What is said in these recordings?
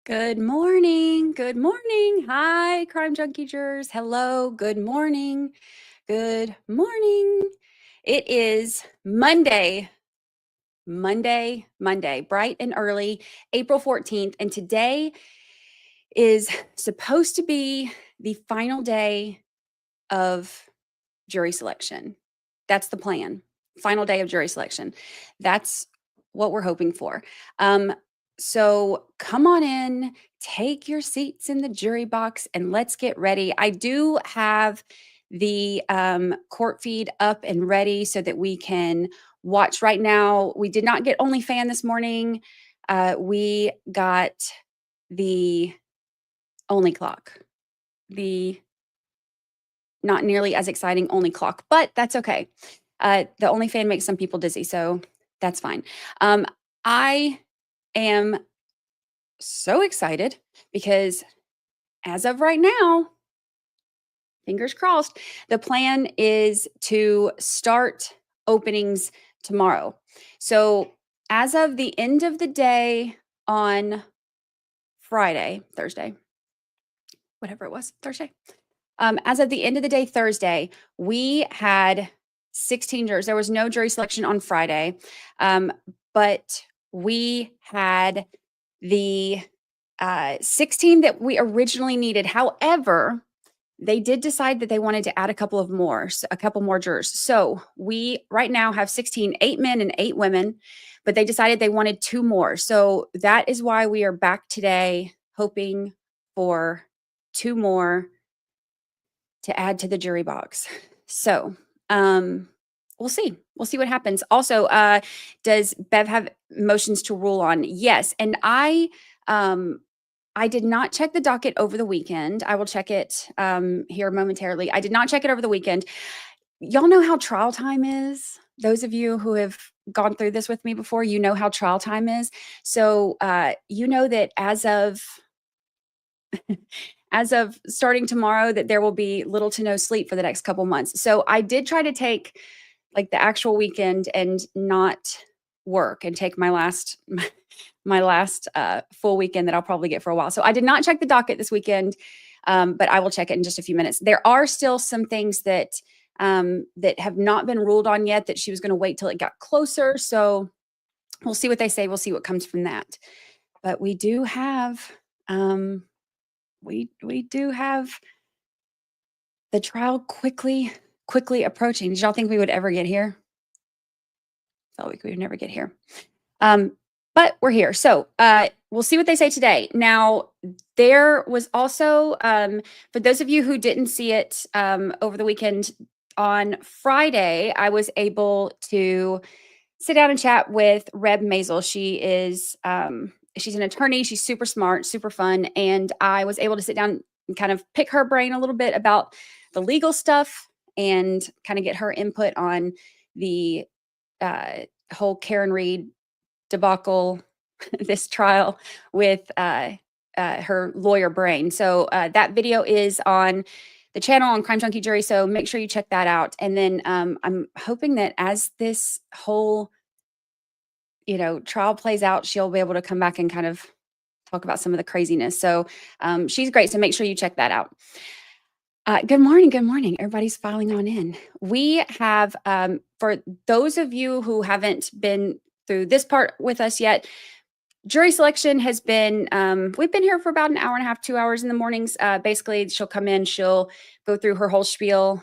Good morning. Good morning. Hi, Crime Junkie Jurors. Hello. Good morning. Good morning. It is Monday, bright and early, April 14th. And today is supposed to be the final day of jury selection. That's the plan. Final day of jury selection. That's what we're hoping for. So come on in, take your seats in the jury box, and let's get ready. I do have the court feed up and ready so that we can watch right now. We did not get OnlyFan this morning. We got the Only Clock, the not nearly as exciting Only Clock, but that's okay. The OnlyFan makes some people dizzy, so that's fine. I am so excited because as of right now, fingers crossed, the plan is to start openings tomorrow. So as of the end of the day on Thursday, whatever it was, Thursday. As of the end of the day, Thursday, we had 16 jurors. There was no jury selection on Friday, but we had the 16 that we originally needed. However, they did decide that they wanted to add a couple more jurors. So we right now have 16, 8 men and 8 women, but they decided they wanted 2 more. So that is why we are back today, hoping for 2 more to add to the jury box. So, we'll see. We'll see what happens. Also, does Bev have motions to rule on? Yes. And I did not check the docket over the weekend. I will check it here momentarily. I did not check it over the weekend. Y'all know how trial time is. Those of you who have gone through this with me before, you know how trial time is. So, you know that as of starting tomorrow, that there will be little to no sleep for the next couple months. So I did try to take like the actual weekend and not work and take my last full weekend that I'll probably get for a while. So I did not check the docket this weekend, but I will check it in just a few minutes. There are still some things that have not been ruled on yet that she was going to wait till it got closer. So we'll see what they say. We'll see what comes from that. But we do have we do have the trial quickly approaching. Did y'all think we would ever get here? Felt like we would never get here. But we're here. So we'll see what they say today. Now, there was also, for those of you who didn't see it over the weekend, on Friday, I was able to sit down and chat with Reb Maisel. She is she's an attorney. She's super smart, super fun. And I was able to sit down and kind of pick her brain a little bit about the legal stuff and kind of get her input on the whole Karen Reed debacle, this trial with her lawyer brain. So that video is on the channel on Crime Junkie Jury. So make sure you check that out. And then I'm hoping that as this whole trial plays out, she'll be able to come back and kind of talk about some of the craziness. So she's great. So make sure you check that out. Good morning. Good morning. Everybody's filing on in. We have, for those of you who haven't been through this part with us yet, jury selection has been, we've been here for about an hour and a half, 2 hours in the mornings. Basically, she'll come in, she'll go through her whole spiel,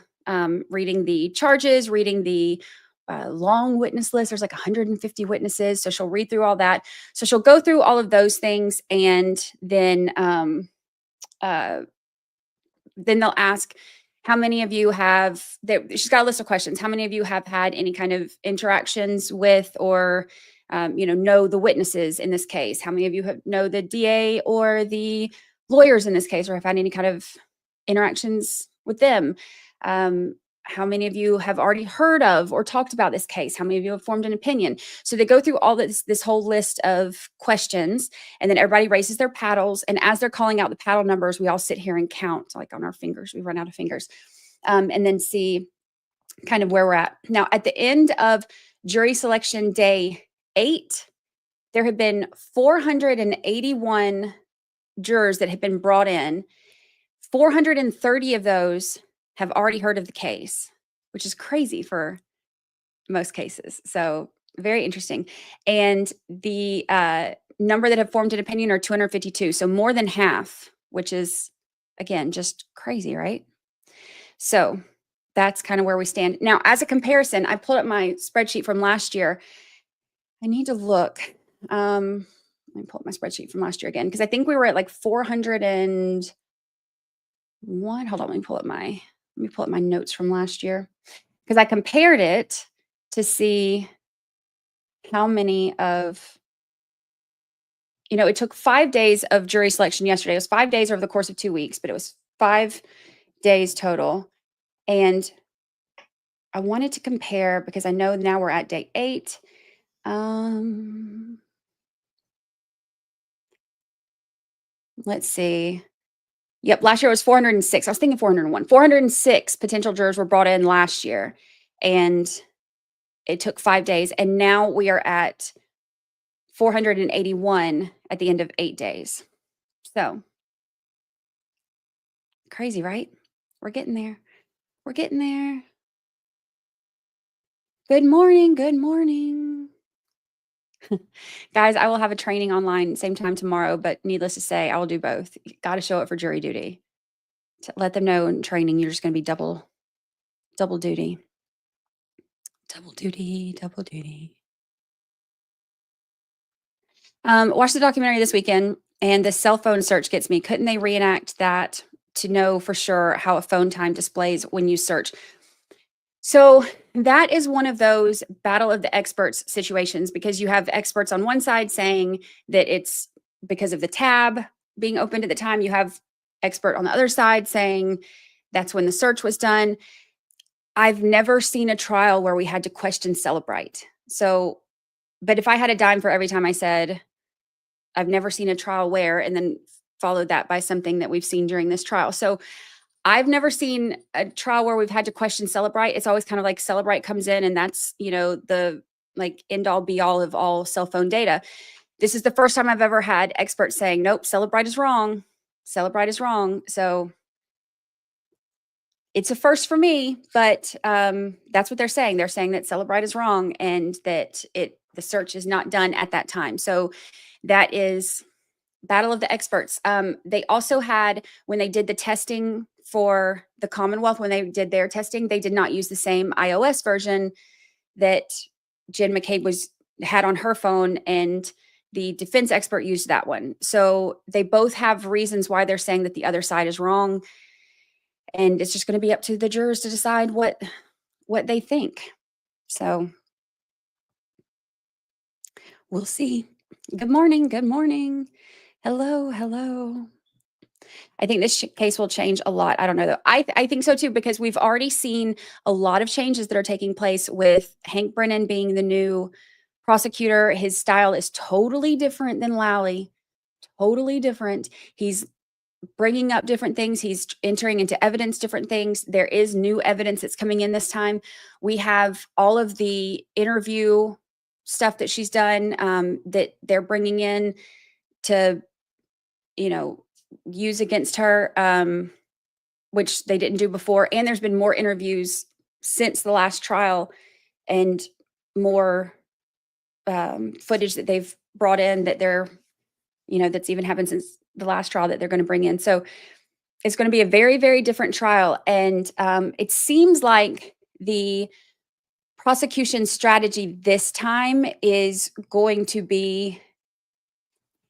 reading the charges, reading the long witness list. There's like 150 witnesses. So she'll read through all that. So she'll go through all of those things. And then they'll ask how many of you have, she's got a list of questions. How many of you have had any kind of interactions with or know the witnesses in this case? How many of you know the DA or the lawyers in this case, or have had any kind of interactions with them? How many of you have already heard of or talked about this case? How many of you have formed an opinion? So they go through all this whole list of questions, and then everybody raises their paddles. And as they're calling out the paddle numbers, we all sit here and count like on our fingers. We run out of fingers, and then see kind of where we're at. Now, at the end of jury selection day 8, there have been 481 jurors that have been brought in, 430 of those have already heard of the case, which is crazy for most cases. So very interesting. And the number that have formed an opinion are 252. So more than half, which is, again, just crazy, right? So that's kind of where we stand. Now, as a comparison, I pulled up my spreadsheet from last year. I need to look. Let me pull up my spreadsheet from last year again, because I think we were at like 401. Hold on, let me pull up my notes from last year, because I compared it to see how many of, it took 5 days of jury selection yesterday. It was 5 days over the course of 2 weeks, but it was 5 days total. And I wanted to compare, because I know now we're at day 8. Let's see. Yep, last year was 406. I was thinking 401. 406 potential jurors were brought in last year, and it took 5 days. And now we are at 481 at the end of 8 days. So crazy, right? We're getting there. We're getting there. Good morning. Good morning. Guys, I will have a training online same time tomorrow, but needless to say, I will do both. Got to show up for jury duty. To let them know in training you're just going to be double duty. Double duty, double duty. Watched the documentary this weekend, and the cell phone search gets me. Couldn't they reenact that to know for sure how a phone time displays when you search? So that is one of those battle of the experts situations, because you have experts on one side saying that it's because of the tab being opened at the time. You have expert on the other side saying that's when the search was done. I've never seen a trial where we had to question Celebrite. So, but if I had a dime for every time I said, I've never seen a trial where, and then followed that by something that we've seen during this trial. So I've never seen a trial where we've had to question Celebrite. It's always kind of like Celebrite comes in and that's, the like end all be all of all cell phone data. This is the first time I've ever had experts saying, nope, Celebrite is wrong. Celebrite is wrong. So it's a first for me, but that's what they're saying. They're saying that Celebrite is wrong and that the search is not done at that time. So that is battle of the experts. They also had, when they did the testing for the Commonwealth, when they did their testing, they did not use the same iOS version that Jen McCabe had on her phone, and the defense expert used that one. So they both have reasons why they're saying that the other side is wrong. And it's just going to be up to the jurors to decide what they think. So we'll see. Good morning. Good morning. Hello. Hello. I think this case will change a lot. I don't know though. I think so too, because we've already seen a lot of changes that are taking place with Hank Brennan being the new prosecutor. His style is totally different than Lally. Totally different. He's bringing up different things. He's entering into evidence, different things. There is new evidence that's coming in this time. We have all of the interview stuff that she's done that they're bringing in to, use against her, which they didn't do before. And there's been more interviews since the last trial and more footage that they've brought in that they're, that's even happened since the last trial that they're going to bring in. So it's going to be a very, very different trial. And it seems like the prosecution strategy this time is going to be,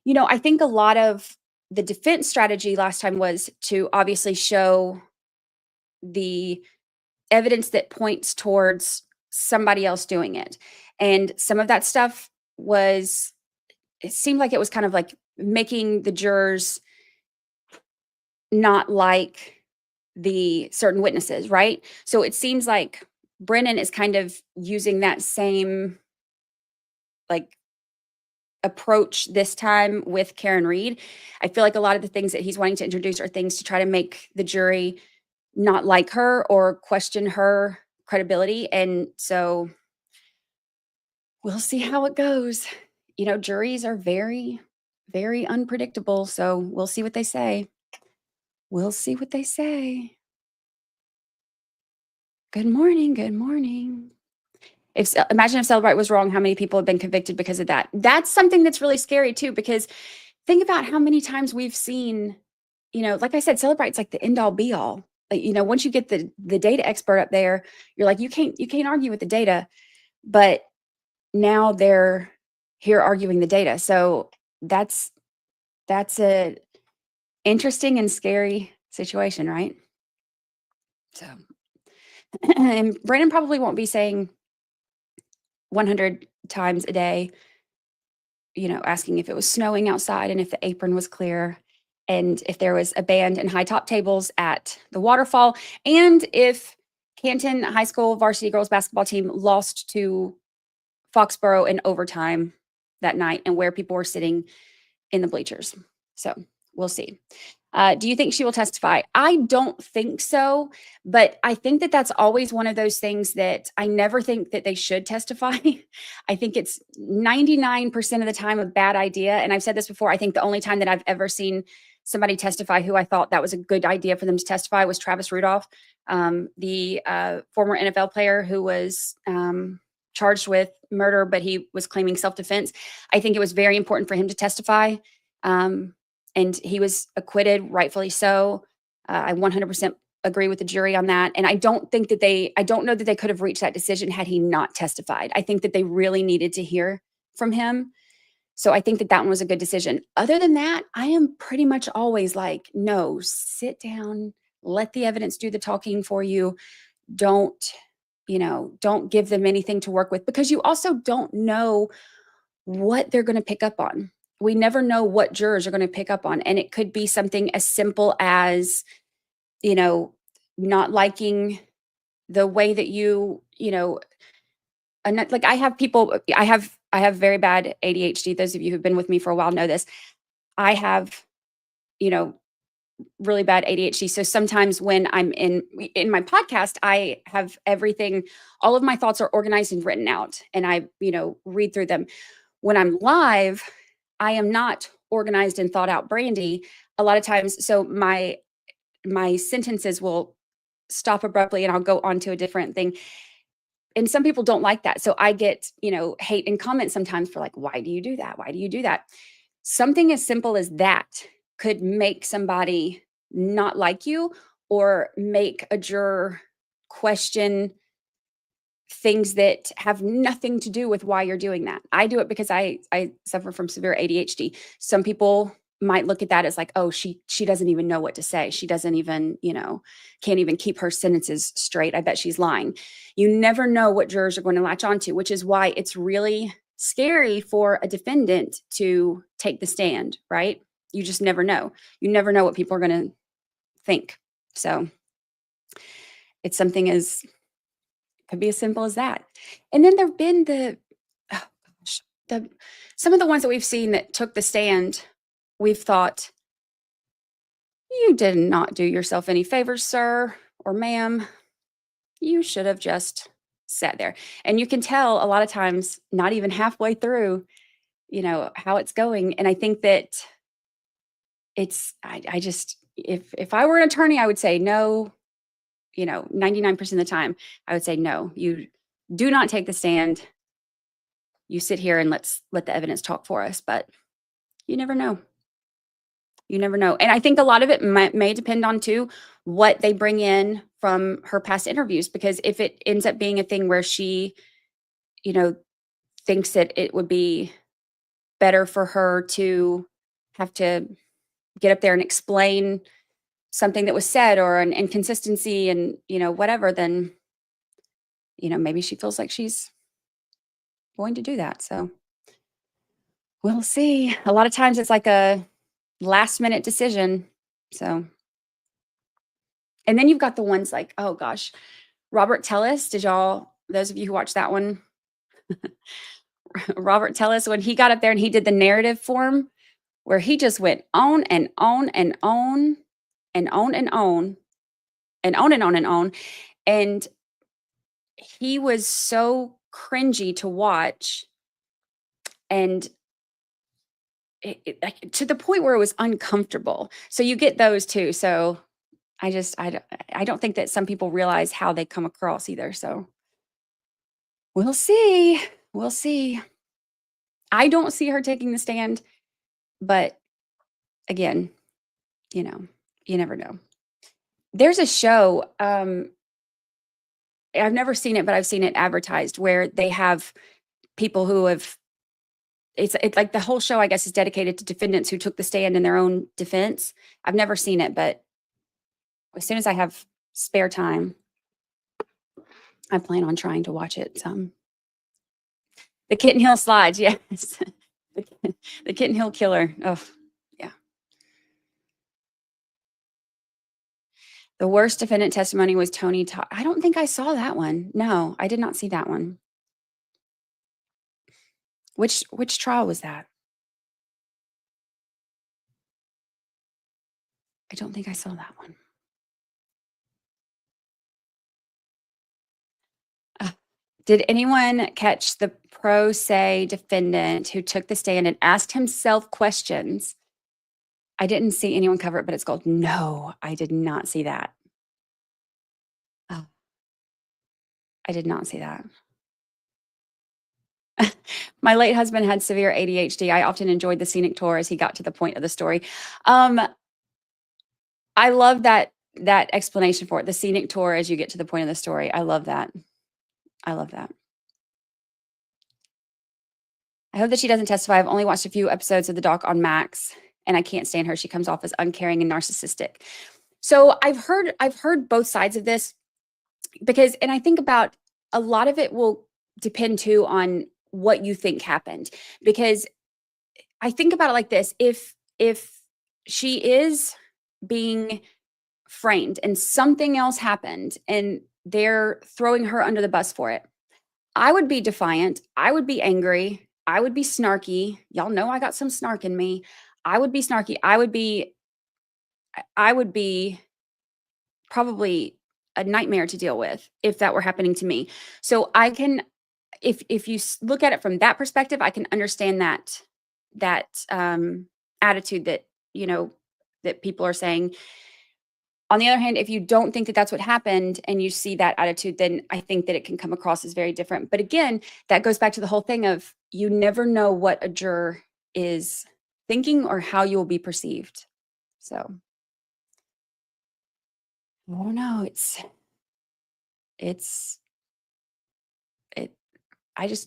I think a lot of the defense strategy last time was to obviously show the evidence that points towards somebody else doing it. And some of that stuff it seemed like it was kind of like making the jurors not like the certain witnesses, right? So it seems like Brennan is kind of using that same like approach this time with Karen Reed. I feel like a lot of the things that he's wanting to introduce are things to try to make the jury not like her or question her credibility. And so we'll see how it goes. Juries are very, very unpredictable. So we'll see what they say. We'll see what they say. Good morning. Good morning. Imagine if Celebrite was wrong, how many people have been convicted because of that? That's something that's really scary too, because think about how many times we've seen, like I said, Celebrite's like the end all be all. Like, once you get the data expert up there, you're like, you can't argue with the data. But now they're here arguing the data. So that's a interesting and scary situation, right? So, and Brandon probably won't be saying 100 times a day, asking if it was snowing outside and if the apron was clear and if there was a band and high top tables at the waterfall and if Canton High School varsity girls basketball team lost to Foxborough in overtime that night and where people were sitting in the bleachers. So we'll see. Do you think she will testify? I don't think so, but I think that that's always one of those things that I never think that they should testify. I think it's 99% of the time a bad idea. And I've said this before. I think the only time that I've ever seen somebody testify who I thought that was a good idea for them to testify was Travis Rudolph, the former NFL player who was charged with murder, but he was claiming self-defense. I think it was very important for him to testify. And he was acquitted, rightfully so. I 100% agree with the jury on that. And I don't know that they could have reached that decision had he not testified. I think that they really needed to hear from him. So I think that one was a good decision. Other than that, I am pretty much always like, no, sit down, let the evidence do the talking for you. Don't give them anything to work with, because you also don't know what they're going to pick up on. We never know what jurors are going to pick up on. And it could be something as simple as, not liking the way that like I have people, I have very bad ADHD. Those of you who've been with me for a while know this. I have, really bad ADHD. So sometimes when I'm in my podcast, I have everything, all of my thoughts are organized and written out, and I, read through them. When I'm live, I am not organized and thought out Brandi a lot of times. So my sentences will stop abruptly and I'll go on to a different thing. And some people don't like that. So I get, hate and comments sometimes for like, why do you do that? Why do you do that? Something as simple as that could make somebody not like you or make a juror question things that have nothing to do with why you're doing that. I do it because I suffer from severe ADHD. Some people might look at that as like, oh, she doesn't even know what to say. She doesn't even, can't even keep her sentences straight. I bet she's lying. You never know what jurors are going to latch onto, which is why it's really scary for a defendant to take the stand, right? You just never know. You never know what people are going to think. So it's something could be as simple as that. And then there've been some of the ones that we've seen that took the stand, we've thought, you did not do yourself any favors, sir or ma'am. You should have just sat there. And you can tell a lot of times, not even halfway through, how it's going. And I think that I just, if I were an attorney, I would say no. 99% of the time, I would say, no, you do not take the stand. You sit here and let the evidence talk for us. But you never know. You never know. And I think a lot of it may depend on, too, what they bring in from her past interviews. Because if it ends up being a thing where she, thinks that it would be better for her to have to get up there and explain something that was said or an inconsistency and, whatever, then, maybe she feels like she's going to do that. So we'll see. A lot of times it's like a last minute decision. So, and then you've got the ones like, oh gosh, Robert Tellis. Those of you who watched that one, Robert Tellis, when he got up there and he did the narrative form where he just went on and on and on and on and on and on and on and on. And he was so cringy to watch. And like, to the point where it was uncomfortable. So you get those too. So I don't think that some people realize how they come across either. So we'll see. We'll see. I don't see her taking the stand, but again, you know, you never know. There's a show, I've never seen it, but I've seen it advertised where they have people who have it's like the whole show, I guess, is dedicated to defendants who took the stand in their own defense. I've never seen it, but as soon as I have spare time, I plan on trying to watch it some. The Kitten Hill Slides, yes. The Kitten Hill Killer. Oh, yeah. The worst defendant testimony was Tony Todd. I don't think I saw that one. No, I did not see that one. Which trial was that? I don't think I saw that one. Did anyone catch the pro se defendant who took the stand and asked himself questions? I didn't see anyone cover it, but it's called No, I did not see that. Oh, I did not see that. My late husband had severe ADHD. I often enjoyed the scenic tour as he got to the point of the story. I love that explanation for it. The scenic tour as you get to the point of the story. I love that. I love that. I hope that she doesn't testify. I've only watched a few episodes of the doc on Max, and I can't stand her. She comes off as uncaring and narcissistic. So I've heard both sides of this because, and I think about a lot of it will depend too on what you think happened. Because I think about it like this: if she is being framed and something else happened and they're throwing her under the bus for it, I would be defiant. I would be angry. I would be snarky. Y'all know I got some snark in me. I would be snarky. I would be probably a nightmare to deal with if that were happening to me. So I can, if you look at it from that perspective, I can understand that attitude that, you know, that people are saying. On the other hand, if you don't think that that's what happened and you see that attitude, then I think that it can come across as very different. But again, that goes back to the whole thing of you never know what a juror is thinking or how you will be perceived. So I don't know.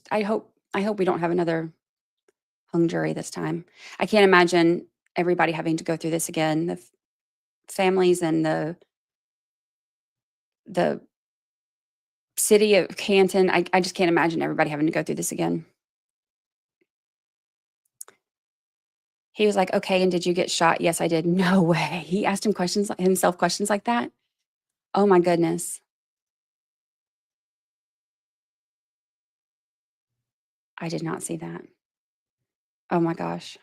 I hope we don't have another hung jury this time. I can't imagine everybody having to go through this again. The families and the city of Canton, I just can't imagine everybody having to go through this again. He was like, "Okay, and did you get shot?" "Yes, I did." "No way." He asked himself questions like that? Oh my goodness. I did not see that. Oh my gosh.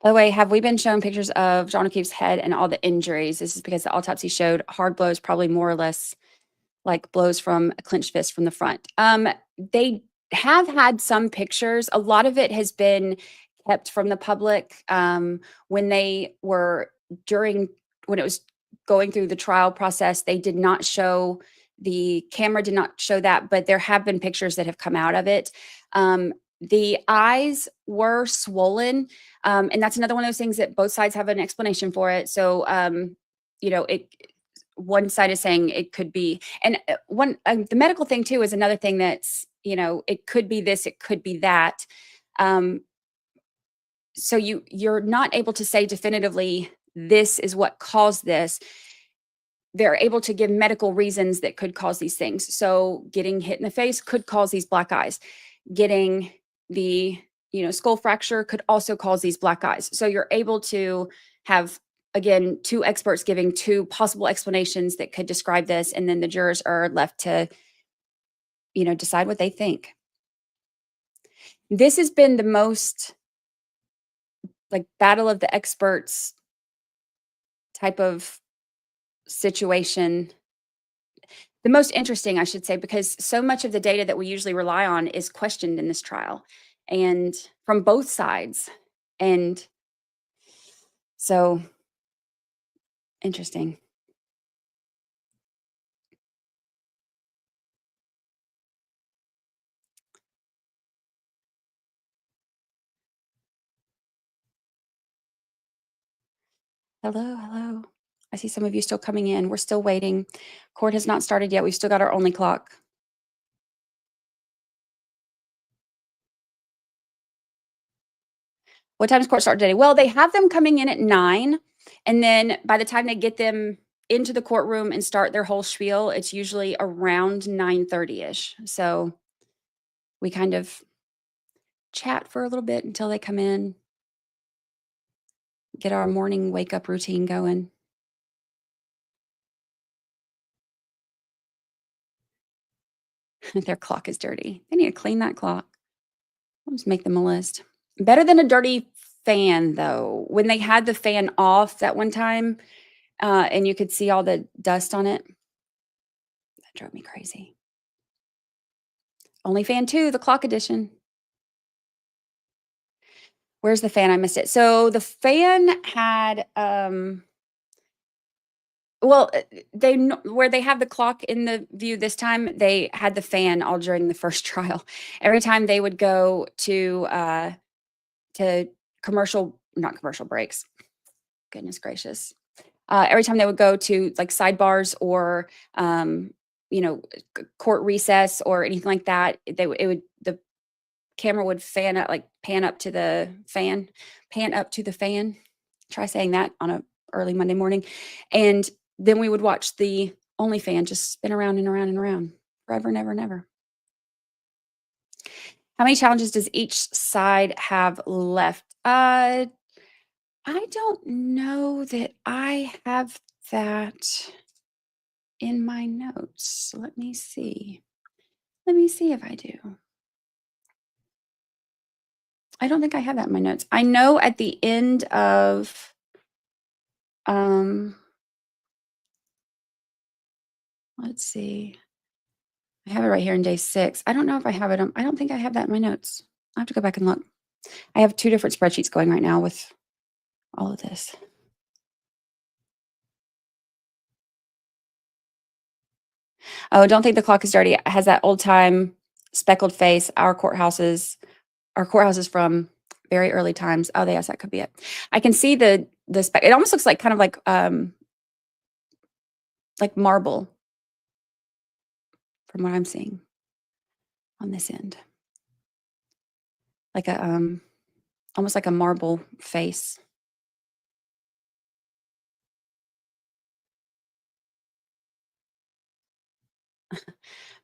By the way, have we been shown pictures of John O'Keefe's head and all the injuries? This is because the autopsy showed hard blows, probably more or less like blows from a clenched fist from the front. They have had some pictures. A lot of it has been kept from the public. When they were when it was going through the trial process, they did not show the camera did not show that, but there have been pictures that have come out of it. The eyes were swollen, and that's another one of those things that both sides have an explanation for it. So, you know, one side is saying it could be, and the medical thing too is another thing that's, you know, it could be this, it could be that. So you're not able to say definitively this is what caused this. They're able to give medical reasons that could cause these things. So getting hit in the face could cause these black eyes. Getting the, you know, skull fracture could also cause these black eyes. So you're able to have, again, two experts giving two possible explanations that could describe this, and then the jurors are left to, you know, decide what they think. This has been the most like battle of the experts type of situation. the most interesting, I should say, because so much of the data that we usually rely on is questioned in this trial, and from both sides. And so interesting. Hello, hello. I see some of you still coming in. We're still waiting. Court has not started yet. We've still got our only clock. What time does court start today? Well, they have them coming in at 9, and then by the time they get them into the courtroom and start their whole spiel, it's usually around 9:30-ish. So we kind of chat for a little bit until they come in, get our morning wake up routine going. Their clock is dirty. They need to clean that clock. I'll just make them a list. Better than a dirty fan, though. When they had the fan off that one time, and you could see all the dust on it, that drove me crazy. Only fan 2, the clock edition. Where's the fan? I missed it. So the fan had, well, where they have the clock in the view this time, they had the fan all during the first trial. Every time they would go to not commercial breaks. Goodness gracious. Every time they would go to like sidebars or, court recess or anything like that, the camera would pan up to the fan. Try saying that on a early Monday morning. And then we would watch the only fan just spin around and around and around forever and ever and ever. How many challenges does each side have left? I don't know that I have that in my notes. Let me see. Let me see if I do. I don't think I have that in my notes. I know at the end of, let's see. I have it right here in day 6. I don't know if I have it. I don't think I have that in my notes. I have to go back and look. I have 2 different spreadsheets going right now with all of this. Oh, don't think the clock is dirty. It has that old time speckled face. Our courthouse is from very early times. Oh, yes, that could be it. I can see the speck. It almost looks like kind of like marble from what I'm seeing on this end. Like a almost like a marble face.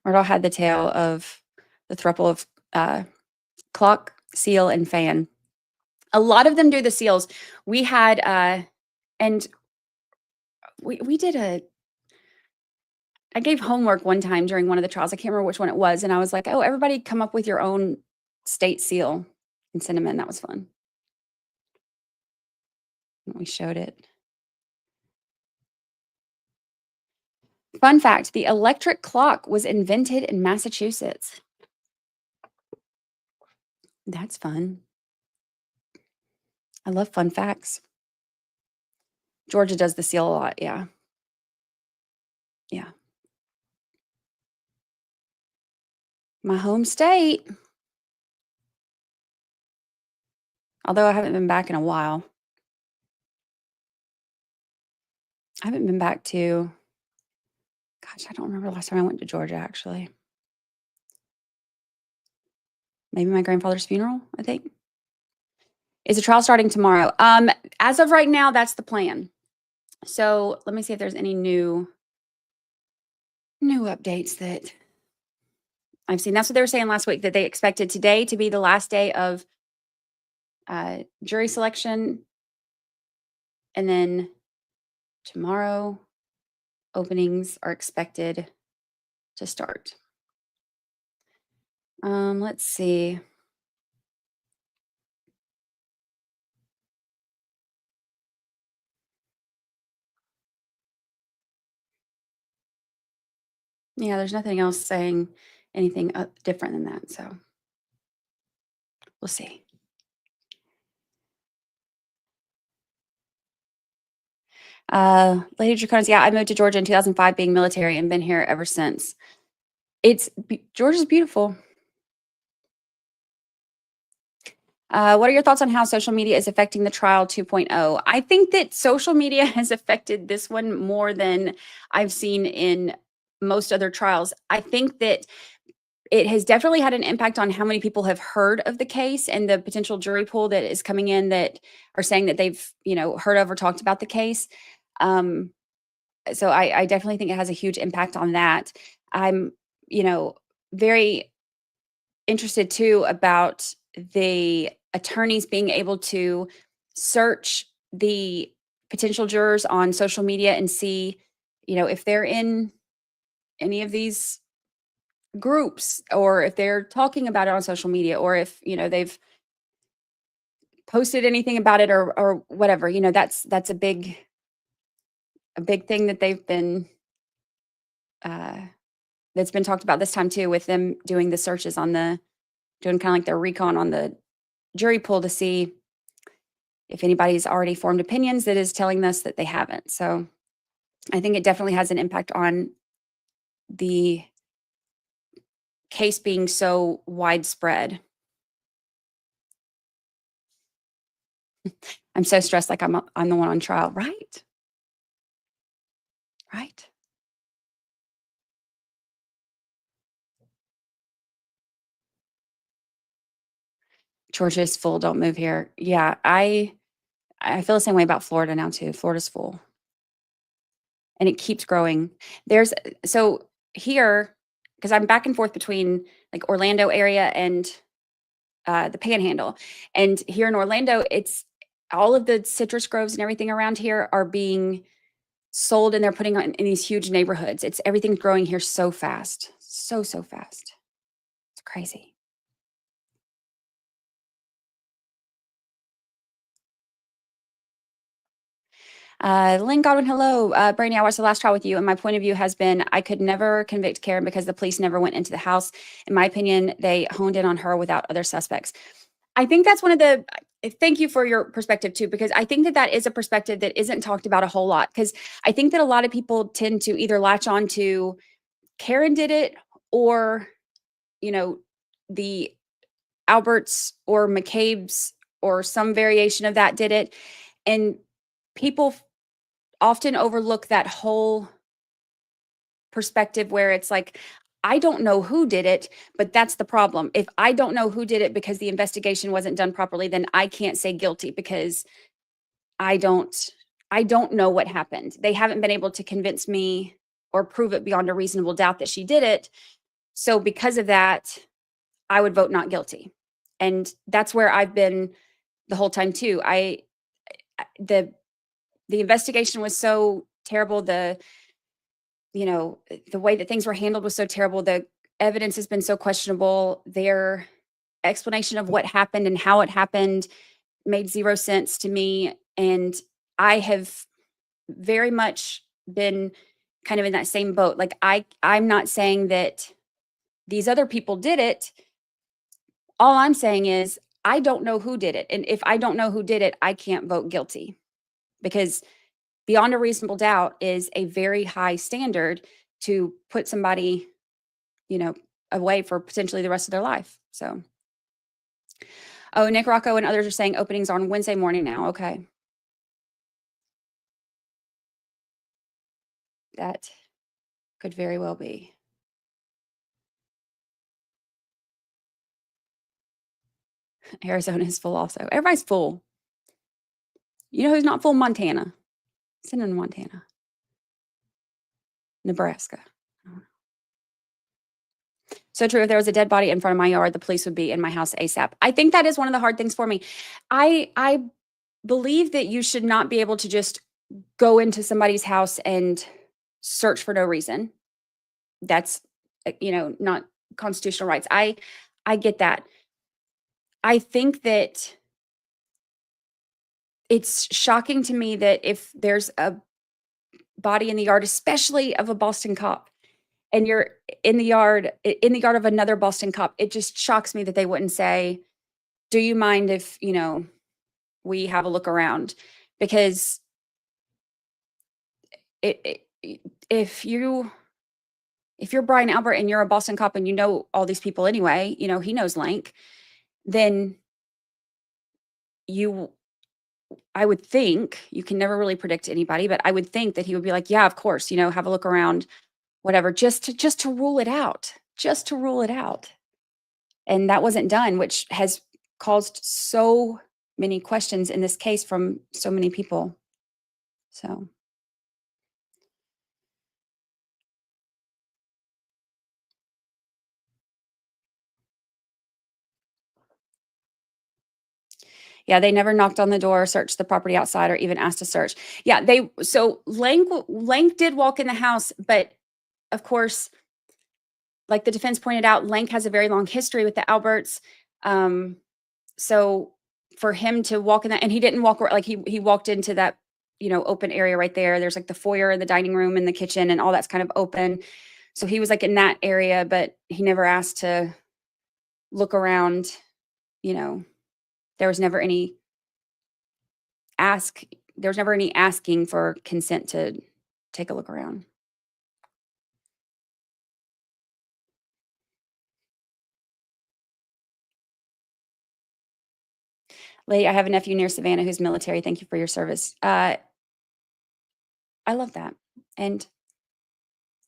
Myrtle had the tale of the throuple of clock, seal, and fan. A lot of them do the seals. We had and we did I gave homework one time during one of the trials. I can't remember which one it was, and I was like, "Oh, everybody come up with your own state seal and send them in." That was fun. And we showed it. Fun fact, the electric clock was invented in Massachusetts. That's fun. I love fun facts. Georgia does the seal a lot, yeah. Yeah. My home state. Although I haven't been back in a while. I haven't been back to, gosh, I don't remember the last time I went to Georgia, actually. Maybe my grandfather's funeral, I think. Is the trial starting tomorrow? As of right now, that's the plan. So let me see if there's any new updates that I've seen. That's what they were saying last week, that they expected today to be the last day of jury selection. And then tomorrow, openings are expected to start. Let's see. Yeah, there's nothing else saying anything different than that. So we'll see. Lady Draconis, yeah, I moved to Georgia in 2005 being military and been here ever since. Georgia's beautiful. What are your thoughts on how social media is affecting the trial 2.0? I think that social media has affected this one more than I've seen in most other trials. I think that it has definitely had an impact on how many people have heard of the case and the potential jury pool that is coming in that are saying that they've, heard of or talked about the case. Um, so I definitely think it has a huge impact on that. I'm, very interested too about the attorneys being able to search the potential jurors on social media and see, if they're in any of these groups or if they're talking about it on social media or if, they've posted anything about it or whatever, that's a big thing that they've been uh that's been talked about this time too with them doing the searches on doing kind of like their recon on the jury pool to see if anybody's already formed opinions that is telling us that they haven't. So I think it definitely has an impact on the case being so widespread. I'm so stressed like I'm the one on trial, right? Right. Georgia is full, don't move here. Yeah, I feel the same way about Florida now too. Florida's full and it keeps growing. So here, because I'm back and forth between like Orlando area and the Panhandle, and here in Orlando, it's all of the citrus groves and everything around here are being sold and they're putting on in these huge neighborhoods. Everything's growing here so fast, so fast. It's crazy. Lynn Godwin, hello. Brandi, I watched the last trial with you, and my point of view has been I could never convict Karen because the police never went into the house. In my opinion, they honed in on her without other suspects. I think that's one of the thank you for your perspective too, because I think that that is a perspective that isn't talked about a whole lot. Because I think that a lot of people tend to either latch on to Karen did it or, the Alberts or McCabe's or some variation of that did it. And people often overlook that whole perspective where it's like, I don't know who did it, but that's the problem. If I don't know who did it because the investigation wasn't done properly, then I can't say guilty because I don't I don't know what happened. They haven't been able to convince me or prove it beyond a reasonable doubt that she did it. So because of that, I would vote not guilty. And that's where I've been the whole time too. The investigation was so terrible. The way that things were handled was so terrible. The evidence has been so questionable. Their explanation of what happened and how it happened made zero sense to me. And I have very much been kind of in that same boat. Like I'm not saying that these other people did it. All I'm saying is I don't know who did it. And if I don't know who did it, I can't vote guilty because beyond a reasonable doubt is a very high standard to put somebody, you know, away for potentially the rest of their life. So, oh, Nick Rocco and others are saying openings on Wednesday morning now. Okay. That could very well be. Arizona is full also. Everybody's full. You know who's not full? Montana. Send in Montana. Nebraska. So true. If there was a dead body in front of my yard, the police would be in my house ASAP. I think that is one of the hard things for me. I believe that you should not be able to just go into somebody's house and search for no reason. That's not constitutional rights. I get that. I think that it's shocking to me that if there's a body in the yard, especially of a Boston cop, and you're in the yard of another Boston cop, it just shocks me that they wouldn't say, "Do you mind if, we have a look around?" Because if you're Brian Albert and you're a Boston cop and you know all these people anyway, he knows Lank, then I would think, you can never really predict anybody, but I would think that he would be like, "Yeah, of course, have a look around, whatever," just to rule it out, just to rule it out. And that wasn't done, which has caused so many questions in this case from so many people. So, yeah, they never knocked on the door, searched the property outside, or even asked to search. Yeah, so Lank did walk in the house, but of course, like the defense pointed out, Lank has a very long history with the Alberts. So for him to walk in that, and he didn't walk like he walked into that, open area right there. There's like the foyer and the dining room and the kitchen and all that's kind of open. So he was like in that area, but he never asked to look around, you know. There was never any asking for consent to take a look around. Lady, I have a nephew near Savannah who's military. Thank you for your service. I love that. And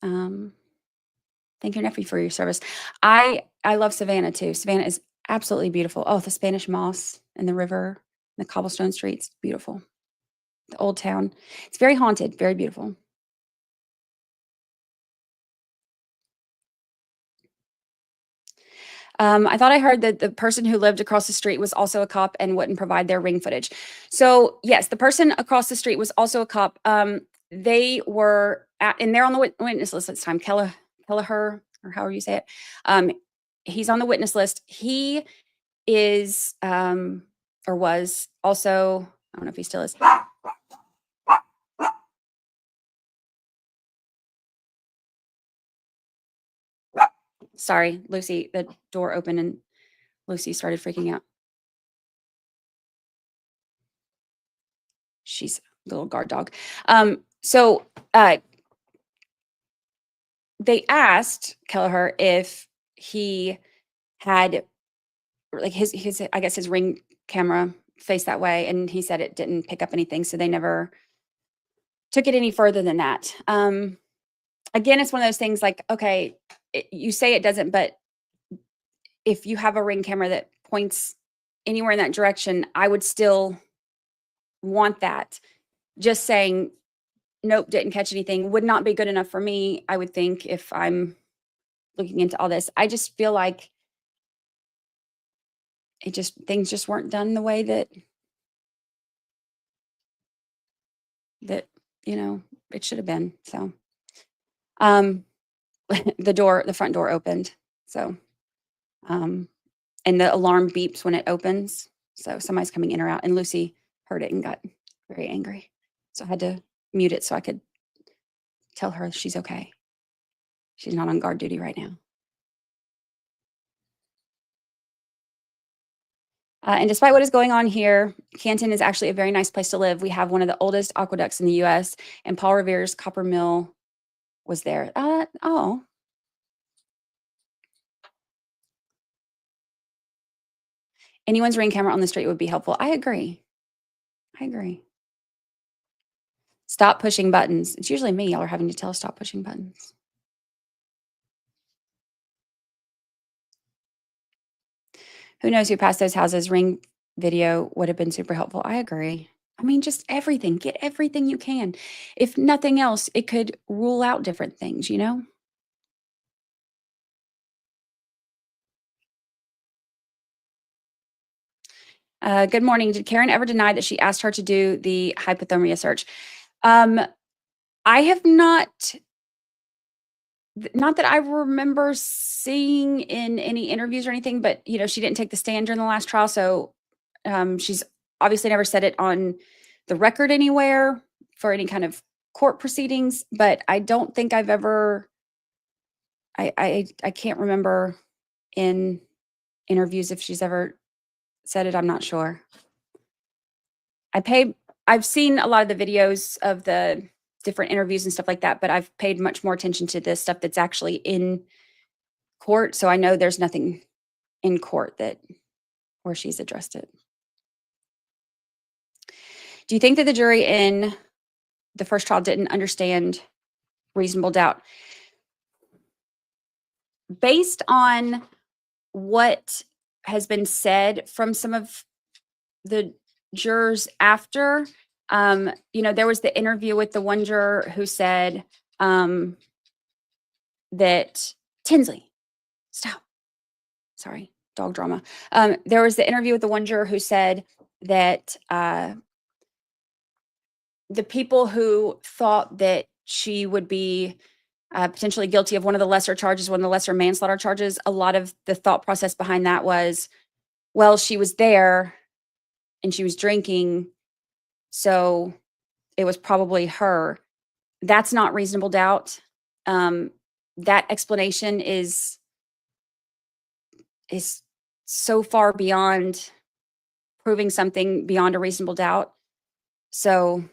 thank your nephew for your service. I love Savannah too. Savannah is absolutely beautiful. Oh, the Spanish moss and the river, and the cobblestone streets, beautiful. The old town. It's very haunted, very beautiful. I thought I heard that the person who lived across the street was also a cop and wouldn't provide their ring footage. So yes, the person across the street was also a cop. They were and they're on the witness list this time. Kelleher, or however you say it. He's on the witness list. He is or was also, I don't know if he still is. Sorry, Lucy, the door opened and Lucy started freaking out. She's a little guard dog. So they asked Kelleher if he had like his I guess his ring camera faced that way, and he said it didn't pick up anything, so they never took it any further than that. Again, it's one of those things like, okay, you say it doesn't, but if you have a ring camera that points anywhere in that direction, I would still want that. Just saying, nope, didn't catch anything would not be good enough for me, I would think, if I'm looking into all this. I just feel like things just weren't done the way that it should have been. So the front door opened. So and the alarm beeps when it opens. So somebody's coming in or out, and Lucy heard it and got very angry. So I had to mute it so I could tell her she's okay. She's not on guard duty right now. And despite what is going on here, Canton is actually a very nice place to live. We have one of the oldest aqueducts in the U.S., and Paul Revere's copper mill was there. Oh. Anyone's ring camera on the street would be helpful. I agree. Stop pushing buttons. It's usually me. Y'all are having to tell stop pushing buttons. Who knows who passed those houses? Ring video would have been super helpful. I agree. I mean, just everything. Get everything you can. If nothing else, it could rule out different things, Good morning. Did Karen ever deny that she asked her to do the hypothermia search? I have not that I remember seeing in any interviews or anything, but she didn't take the stand during the last trial, so she's obviously never said it on the record anywhere for any kind of court proceedings. But I don't think I've ever I can't remember in interviews if she's ever said it. I'm not sure. I've seen a lot of the videos of the different interviews and stuff like that, but I've paid much more attention to the stuff that's actually in court. So I know there's nothing in court where she's addressed it. Do you think that the jury in the first trial didn't understand reasonable doubt? Based on what has been said from some of the jurors after, there was the interview with the one juror who said that Tinsley, stop. Sorry, dog drama. There was the interview with the one juror who said that the people who thought that she would be potentially guilty of one of the lesser charges, one of the lesser manslaughter charges, a lot of the thought process behind that was, well, she was there and she was drinking, so it was probably her. That's not reasonable doubt. That explanation is so far beyond proving something beyond a reasonable doubt. So,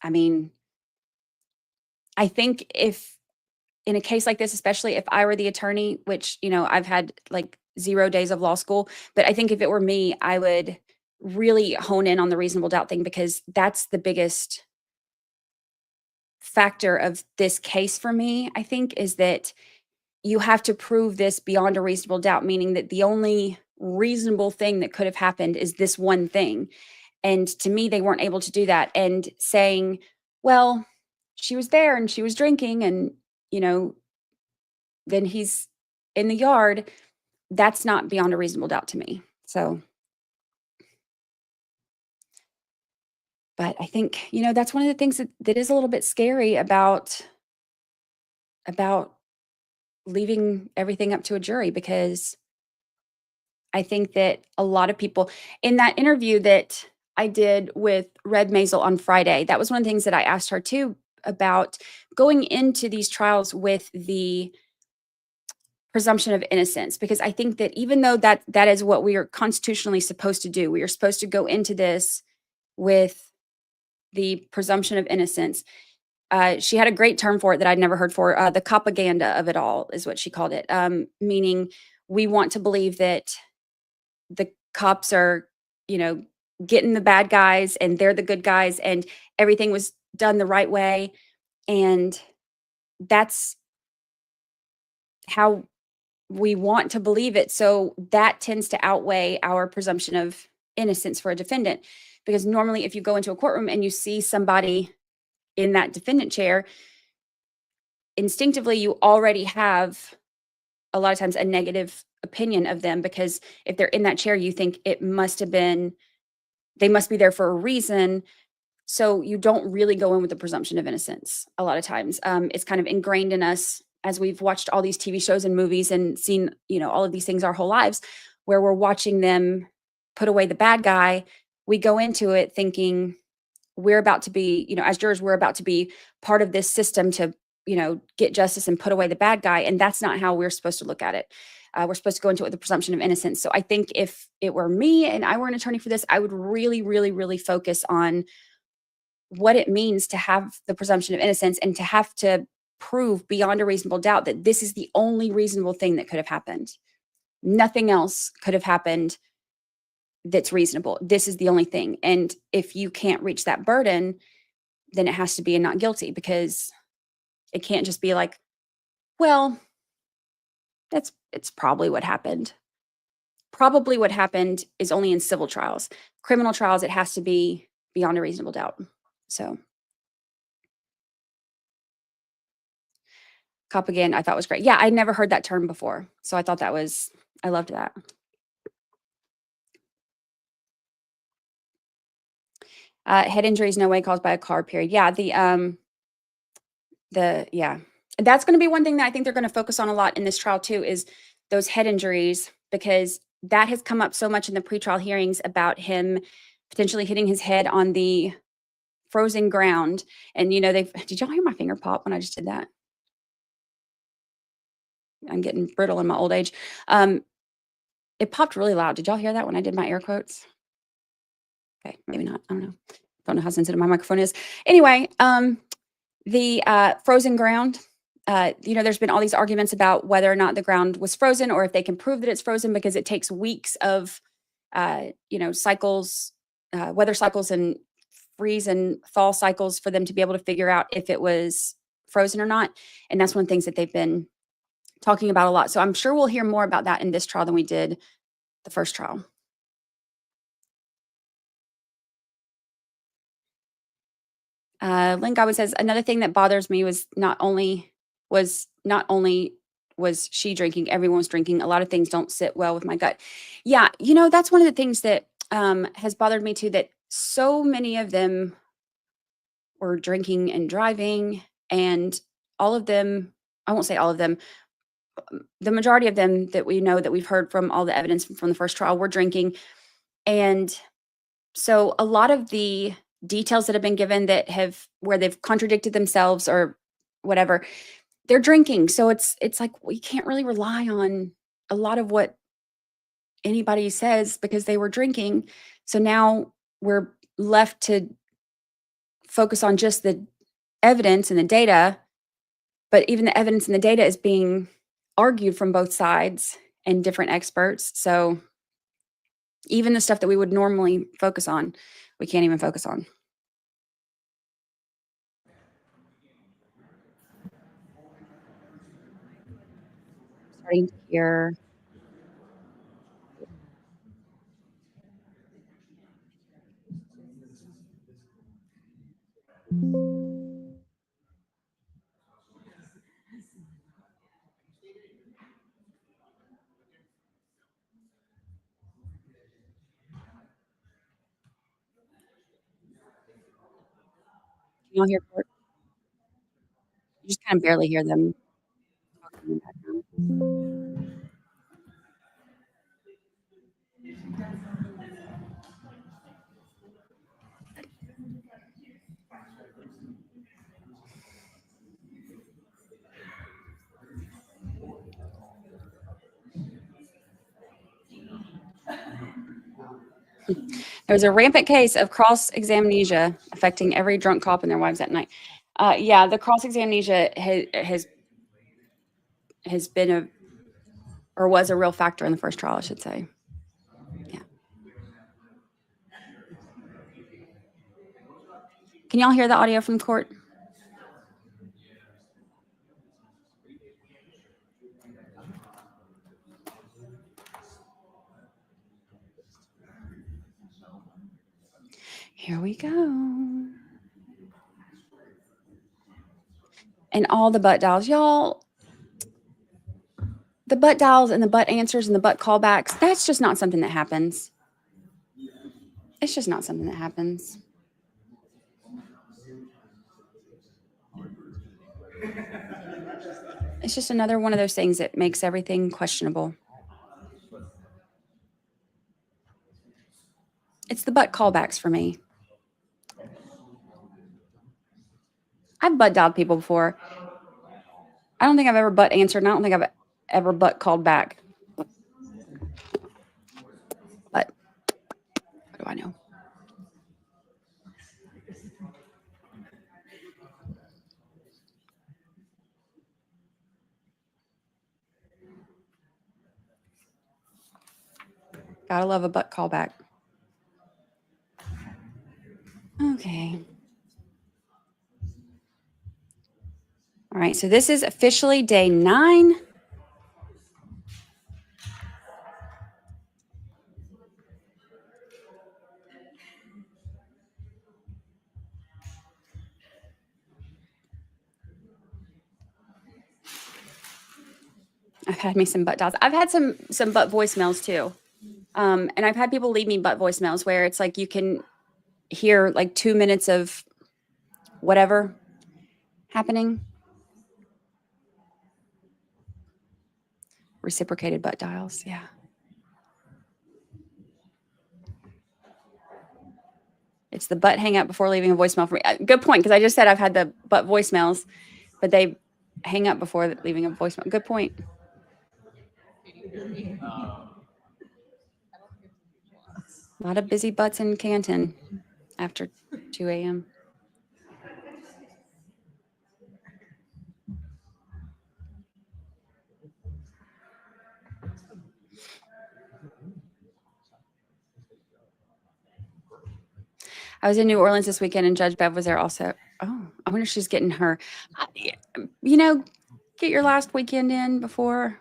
I mean, I think if in a case like this, especially if I were the attorney, which, I've had like 0 days of law school, but I think if it were me, I would really hone in on the reasonable doubt thing, because that's the biggest factor of this case for me, I think, is that you have to prove this beyond a reasonable doubt, meaning that the only reasonable thing that could have happened is this one thing. And to me, they weren't able to do that. And saying, well, she was there and she was drinking and, then he's in the yard, that's not beyond a reasonable doubt to me. So, but I think, that's one of the things that is a little bit scary about leaving everything up to a jury, because I think that a lot of people in that interview that I did with Red Maisel on Friday, that was one of the things that I asked her too about going into these trials with the presumption of innocence, because I think that even though that is what we are constitutionally supposed to do, we are supposed to go into this with the presumption of innocence. She had a great term for it that I'd never heard for. The propaganda of it all is what she called it, meaning we want to believe that the cops are, getting the bad guys and they're the good guys and everything was done the right way. And that's how we want to believe it. So that tends to outweigh our presumption of innocence for a defendant. Because normally if you go into a courtroom and you see somebody in that defendant chair, instinctively you already have a lot of times a negative opinion of them, because if they're in that chair, you think they must be there for a reason. So you don't really go in with the presumption of innocence a lot of times. It's kind of ingrained in us as we've watched all these TV shows and movies and seen, all of these things our whole lives, where we're watching them put away the bad guy. We go into it thinking we're about to be, as jurors, we're about to be part of this system to, get justice and put away the bad guy. And that's not how we're supposed to look at it. We're supposed to go into it with the presumption of innocence. So I think if it were me and I were an attorney for this, I would really, really, really focus on what it means to have the presumption of innocence and to have to prove beyond a reasonable doubt that this is the only reasonable thing that could have happened. Nothing else could have happened that's reasonable. This is the only thing. And if you can't reach that burden, then it has to be a not guilty, because it can't just be like, well, it's probably what happened. Probably what happened is only in civil trials. Criminal trials, it has to be beyond a reasonable doubt. So, cop again, I thought was great. Yeah, I'd never heard that term before. So I thought I loved that. Head injuries, no way caused by a car, period. Yeah, yeah. That's going to be one thing that I think they're going to focus on a lot in this trial too, is those head injuries, because that has come up so much in the pretrial hearings about him potentially hitting his head on the frozen ground. And, did y'all hear my finger pop when I just did that? I'm getting brittle in my old age. It popped really loud. Did y'all hear that when I did my air quotes? Okay, maybe not. I don't know. Don't know how sensitive my microphone is. Anyway, the frozen ground. There's been all these arguments about whether or not the ground was frozen, or if they can prove that it's frozen, because it takes weeks of, cycles, weather cycles, and freeze and thaw cycles for them to be able to figure out if it was frozen or not. And that's one of the things that they've been talking about a lot. So I'm sure we'll hear more about that in this trial than we did the first trial. Lynn Godwin says, another thing that bothers me was not only was she drinking, everyone was drinking. A lot of things don't sit well with my gut. Yeah, that's one of the things that has bothered me too, that so many of them were drinking and driving, and all of them, I won't say all of them, the majority of them that we know, that we've heard from all the evidence from the first trial, were drinking. And so a lot of the details that have been given where they've contradicted themselves or whatever, they're drinking. So it's like, we can't really rely on a lot of what anybody says because they were drinking. So now we're left to focus on just the evidence and the data, but even the evidence and the data is being argued from both sides and different experts. So even the stuff that we would normally focus on, we can't even focus on. Starting to hear. Can y'all hear Court? You just kind of barely hear them talking in the background. There was a rampant case of cross-examnesia affecting every drunk cop and their wives at night. Yeah, the cross-examnesia has been was a real factor in the first trial, I should say. Yeah. Can y'all hear the audio from court? Here we go. And all the butt dials, y'all. The butt dials and the butt answers and the butt callbacks, that's just not something that happens. It's just not something that happens. It's just another one of those things that makes everything questionable. It's the butt callbacks for me. I've butt dialed people before. I don't think I've ever butt answered, and I don't think I've ever butt called back. But what do I know? Gotta love a butt callback. Okay. All right, so this is officially day 9. I've had me some butt dials. I've had some butt voicemails too. And I've had people leave me butt voicemails where it's like you can hear like 2 minutes of whatever happening. Reciprocated butt dials, yeah. It's the butt hang up before leaving a voicemail for me. Good point, because I just said I've had the butt voicemails, but they hang up before leaving a voicemail. Good point. A lot of busy butts in Canton after 2 a.m. I was in New Orleans this weekend and Judge Bev was there also. Oh, I wonder if she's getting her, get your last weekend in before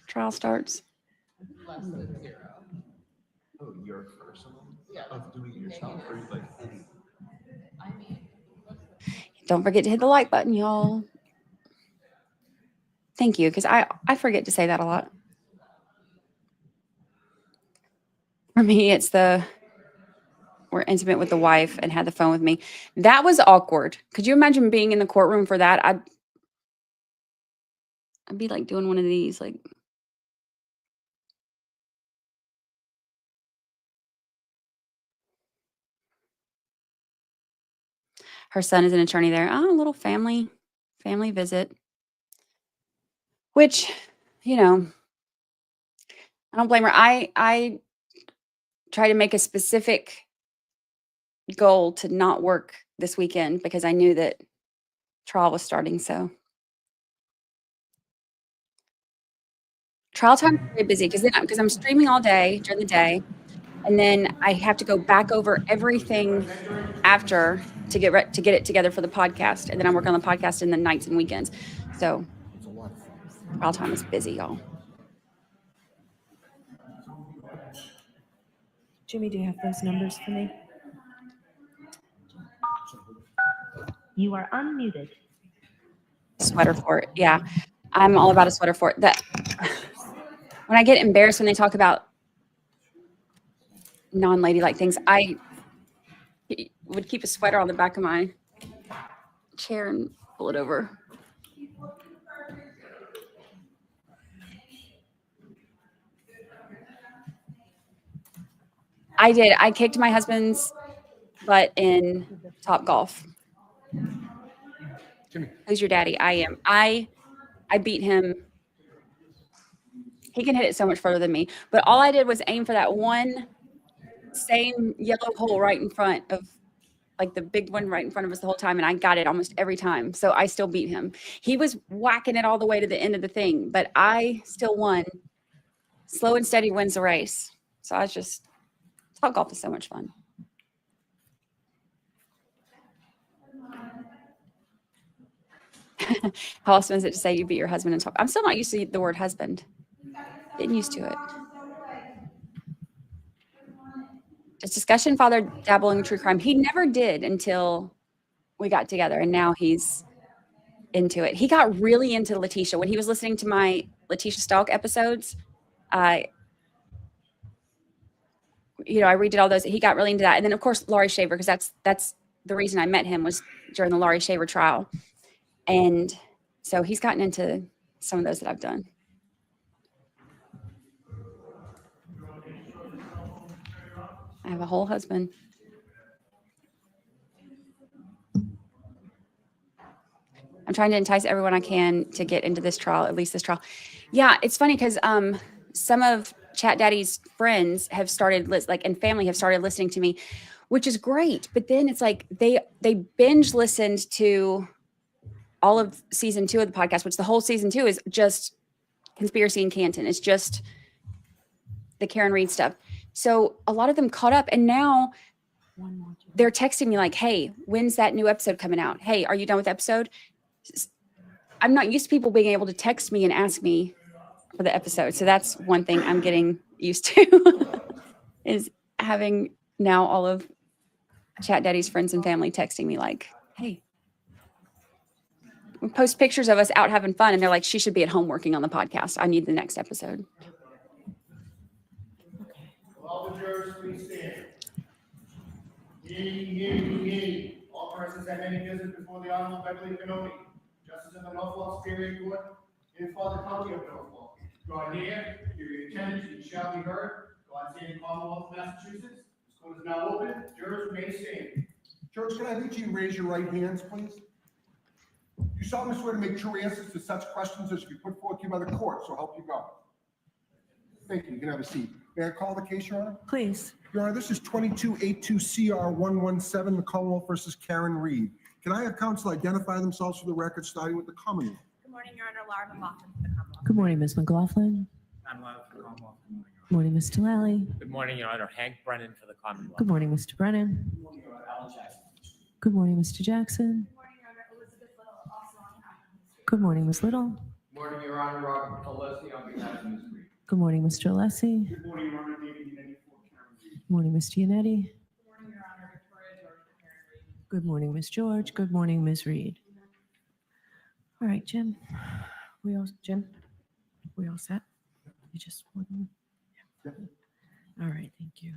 trial starts. Less than 0. Oh, your personal? Yeah. Of doing it yourself, or like any? I mean, Don't forget to hit the like button, y'all. Thank you, because I forget to say that a lot. For me, it's we're intimate with the wife and had the phone with me. That was awkward. Could you imagine being in the courtroom for that? I'd be like doing one of these, like. Her son is an attorney there. Oh, a little family visit. Which, I don't blame her. I try to make a specific goal to not work this weekend because I knew that trial was starting. So trial time is very busy because I'm streaming all day during the day, and then I have to go back over everything after to get it together for the podcast, and then I'm working on the podcast in the nights and weekends. So trial time is busy, y'all. Jimmy, do you have those numbers for me? You are unmuted. Sweater fort. Yeah. I'm all about a sweater fort. That when I get embarrassed when they talk about non-ladylike things, I would keep a sweater on the back of my chair and pull it over. I did. I kicked my husband's butt in Top Golf. Jimmy. Who's your daddy? I am. I beat him. He can hit it so much further than me. But all I did was aim for that one same yellow hole right in front of, like the big one right in front of us the whole time. And I got it almost every time. So I still beat him. He was whacking it all the way to the end of the thing, but I still won. Slow and steady wins the race. So Top Golf is so much fun. How awesome is it to say you beat your husband in Top? I'm still not used to the word husband. Getting used to it. Does discussion father dabble in true crime? He never did until we got together, and now he's into it. He got really into Letitia when he was listening to my Letitia Stalk episodes. I redid all those. He got really into that, and then of course Laurie Shaver, because that's the reason I met him was during the Laurie Shaver trial, and so he's gotten into some of those that I've done. I have a whole husband. I'm trying to entice everyone I can to get into this trial, at least this trial. Yeah, it's funny because some of Chat Daddy's friends have started, and family have started listening to me, which is great. But then it's like they binge listened to all of season 2 of the podcast, which the whole season 2 is just conspiracy in Canton. It's just the Karen Reed stuff. So a lot of them caught up, and now they're texting me like, hey, when's that new episode coming out? Hey, are you done with the episode? I'm not used to people being able to text me and ask me for the episode. So that's one thing I'm getting used to is having now all of Chat Daddy's friends and family texting me like, hey, we post pictures of us out having fun. And they're like, she should be at home working on the podcast. I need the next episode. All the jurors, please stand. Ye. All persons have any business before the Honorable Beverly Kenobi, Justice of the Norfolk Superior Court, in Father County of Norfolk. Draw near, give your attention, you shall be heard. God save the Commonwealth of Massachusetts. This court is now open. Jurors remain standing. Jurors, can I have each of you raise your right hands, please? You solemnly swear to make true answers to such questions as should be put forth to you by the court, so help you God. Thank you. You can have a seat. May I call the case, Your Honor? Please. Your Honor, this is 2282CR117, the Commonwealth versus Karen Reed. Can I have counsel identify themselves for the record, starting with the Commonwealth? Good morning, Your Honor. Laura McLaughlin for the Commonwealth. Good morning, Ms. McLaughlin. I'm Lyle for the Commonwealth. Good morning, Your Good morning, Mr. Lally. Good morning, Your Honor. Hank Brennan for the Commonwealth. Good morning, Mr. Brennan. Good morning, Your Honor. Alan Jackson. Good morning, Mr. Jackson. Good morning, Your Honor. Elizabeth Little, also on behalf of Ms. Reed. Good morning, Ms. Little. Morning, Your Honor. Robert Alessi on behalf of Ms. Reed. Good morning, Mr. Alessi. Good morning, Your Honor. David Yannetti for Karen Reed. Good morning, Mr. Yannetti. Good morning, Your Honor. Victoria George for Karen Reed. Good morning, Ms. George. Good morning, Ms. Reed. All right, Jim. We all set? You just want All right, thank you.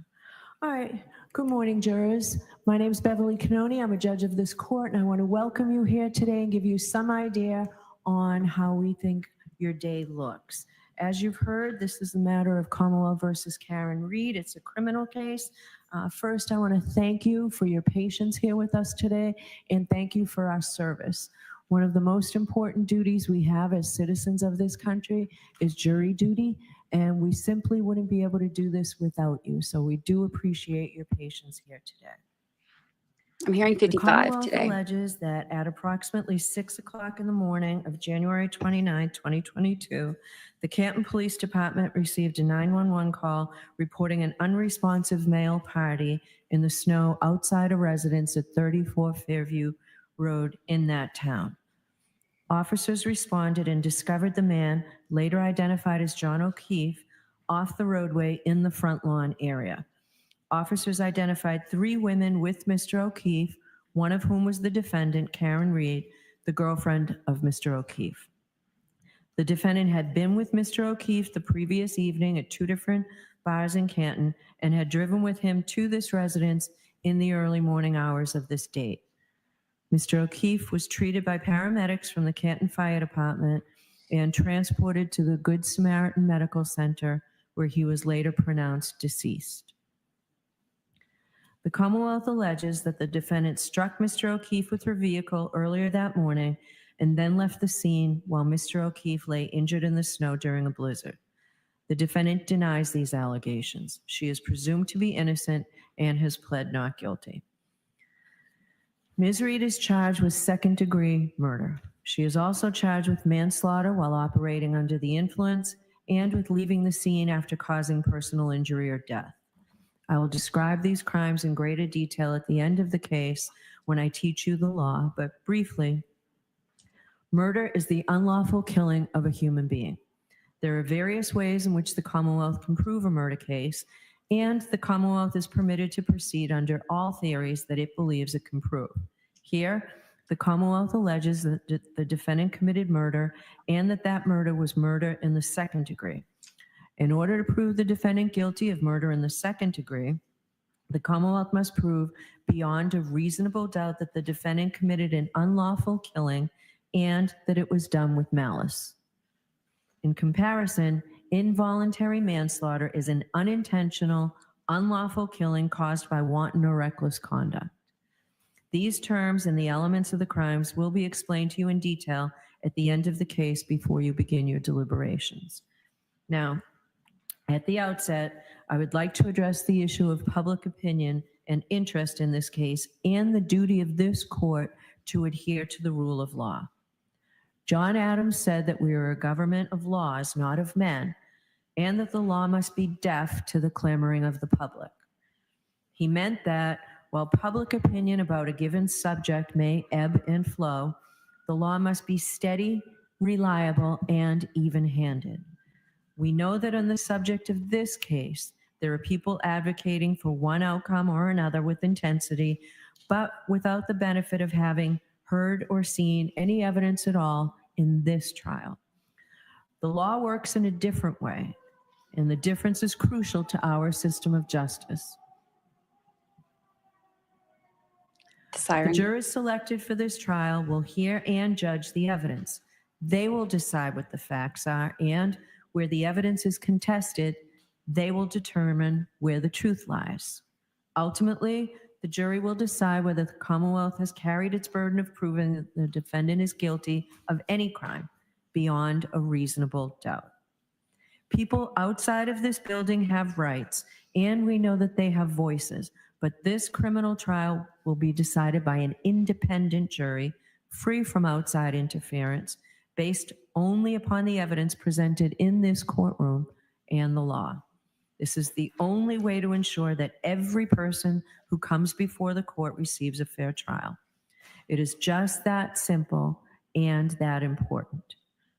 All right, good morning, jurors. My name is Beverly Canoni. I'm a judge of this court, and I want to welcome you here today and give you some idea on how we think your day looks. As you've heard, this is a matter of Commonwealth versus Karen Reed. It's a criminal case. First, I want to thank you for your patience here with us today, and thank you for our service. One of the most important duties we have as citizens of this country is jury duty, and we simply wouldn't be able to do this without you. So we do appreciate your patience here today. I'm hearing The 55 Commonwealth today. alleges that at approximately 6 o'clock in the morning of January 29, 2022, the Canton Police Department received a 911 call reporting an unresponsive male party in the snow outside a residence at 34 Fairview Road in that town. Officers responded and discovered the man, later identified as John O'Keefe, off the roadway in the front lawn area. Officers identified 3 women with Mr. O'Keefe, one of whom was the defendant, Karen Reed, the girlfriend of Mr. O'Keefe. The defendant had been with Mr. O'Keefe the previous evening at 2 different bars in Canton and had driven with him to this residence in the early morning hours of this date. Mr. O'Keefe was treated by paramedics from the Canton Fire Department and transported to the Good Samaritan Medical Center, where he was later pronounced deceased. The Commonwealth alleges that the defendant struck Mr. O'Keefe with her vehicle earlier that morning and then left the scene while Mr. O'Keefe lay injured in the snow during a blizzard. The defendant denies these allegations. She is presumed to be innocent and has pled not guilty. Ms. Reed is charged with second-degree murder. She is also charged with manslaughter while operating under the influence and with leaving the scene after causing personal injury or death. I will describe these crimes in greater detail at the end of the case when I teach you the law, but briefly, murder is the unlawful killing of a human being. There are various ways in which the Commonwealth can prove a murder case, and the Commonwealth is permitted to proceed under all theories that it believes it can prove. Here, the Commonwealth alleges that the defendant committed murder and that murder was murder in the second degree. In order to prove the defendant guilty of murder in the second degree, the Commonwealth must prove beyond a reasonable doubt that the defendant committed an unlawful killing and that it was done with malice. In comparison, involuntary manslaughter is an unintentional, unlawful killing caused by wanton or reckless conduct. These terms and the elements of the crimes will be explained to you in detail at the end of the case before you begin your deliberations. Now, at the outset, I would like to address the issue of public opinion and interest in this case and the duty of this court to adhere to the rule of law. John Adams said that we are a government of laws, not of men, and that the law must be deaf to the clamoring of the public. He meant that while public opinion about a given subject may ebb and flow, the law must be steady, reliable, and even-handed. We know that on the subject of this case, there are people advocating for one outcome or another with intensity, but without the benefit of having heard or seen any evidence at all in this trial. The law works in a different way, and the difference is crucial to our system of justice. The The siren. jurors selected for this trial will hear and judge the evidence. They will decide what the facts are, and where the evidence is contested, they will determine where the truth lies. Ultimately, The jury will decide whether the Commonwealth has carried its burden of proving that the defendant is guilty of any crime beyond a reasonable doubt. People outside of this building have rights, and we know that they have voices, but this criminal trial will be decided by an independent jury, free from outside interference, based only upon the evidence presented in this courtroom and the law. This is the only way to ensure that every person who comes before the court receives a fair trial. It is just that simple and that important.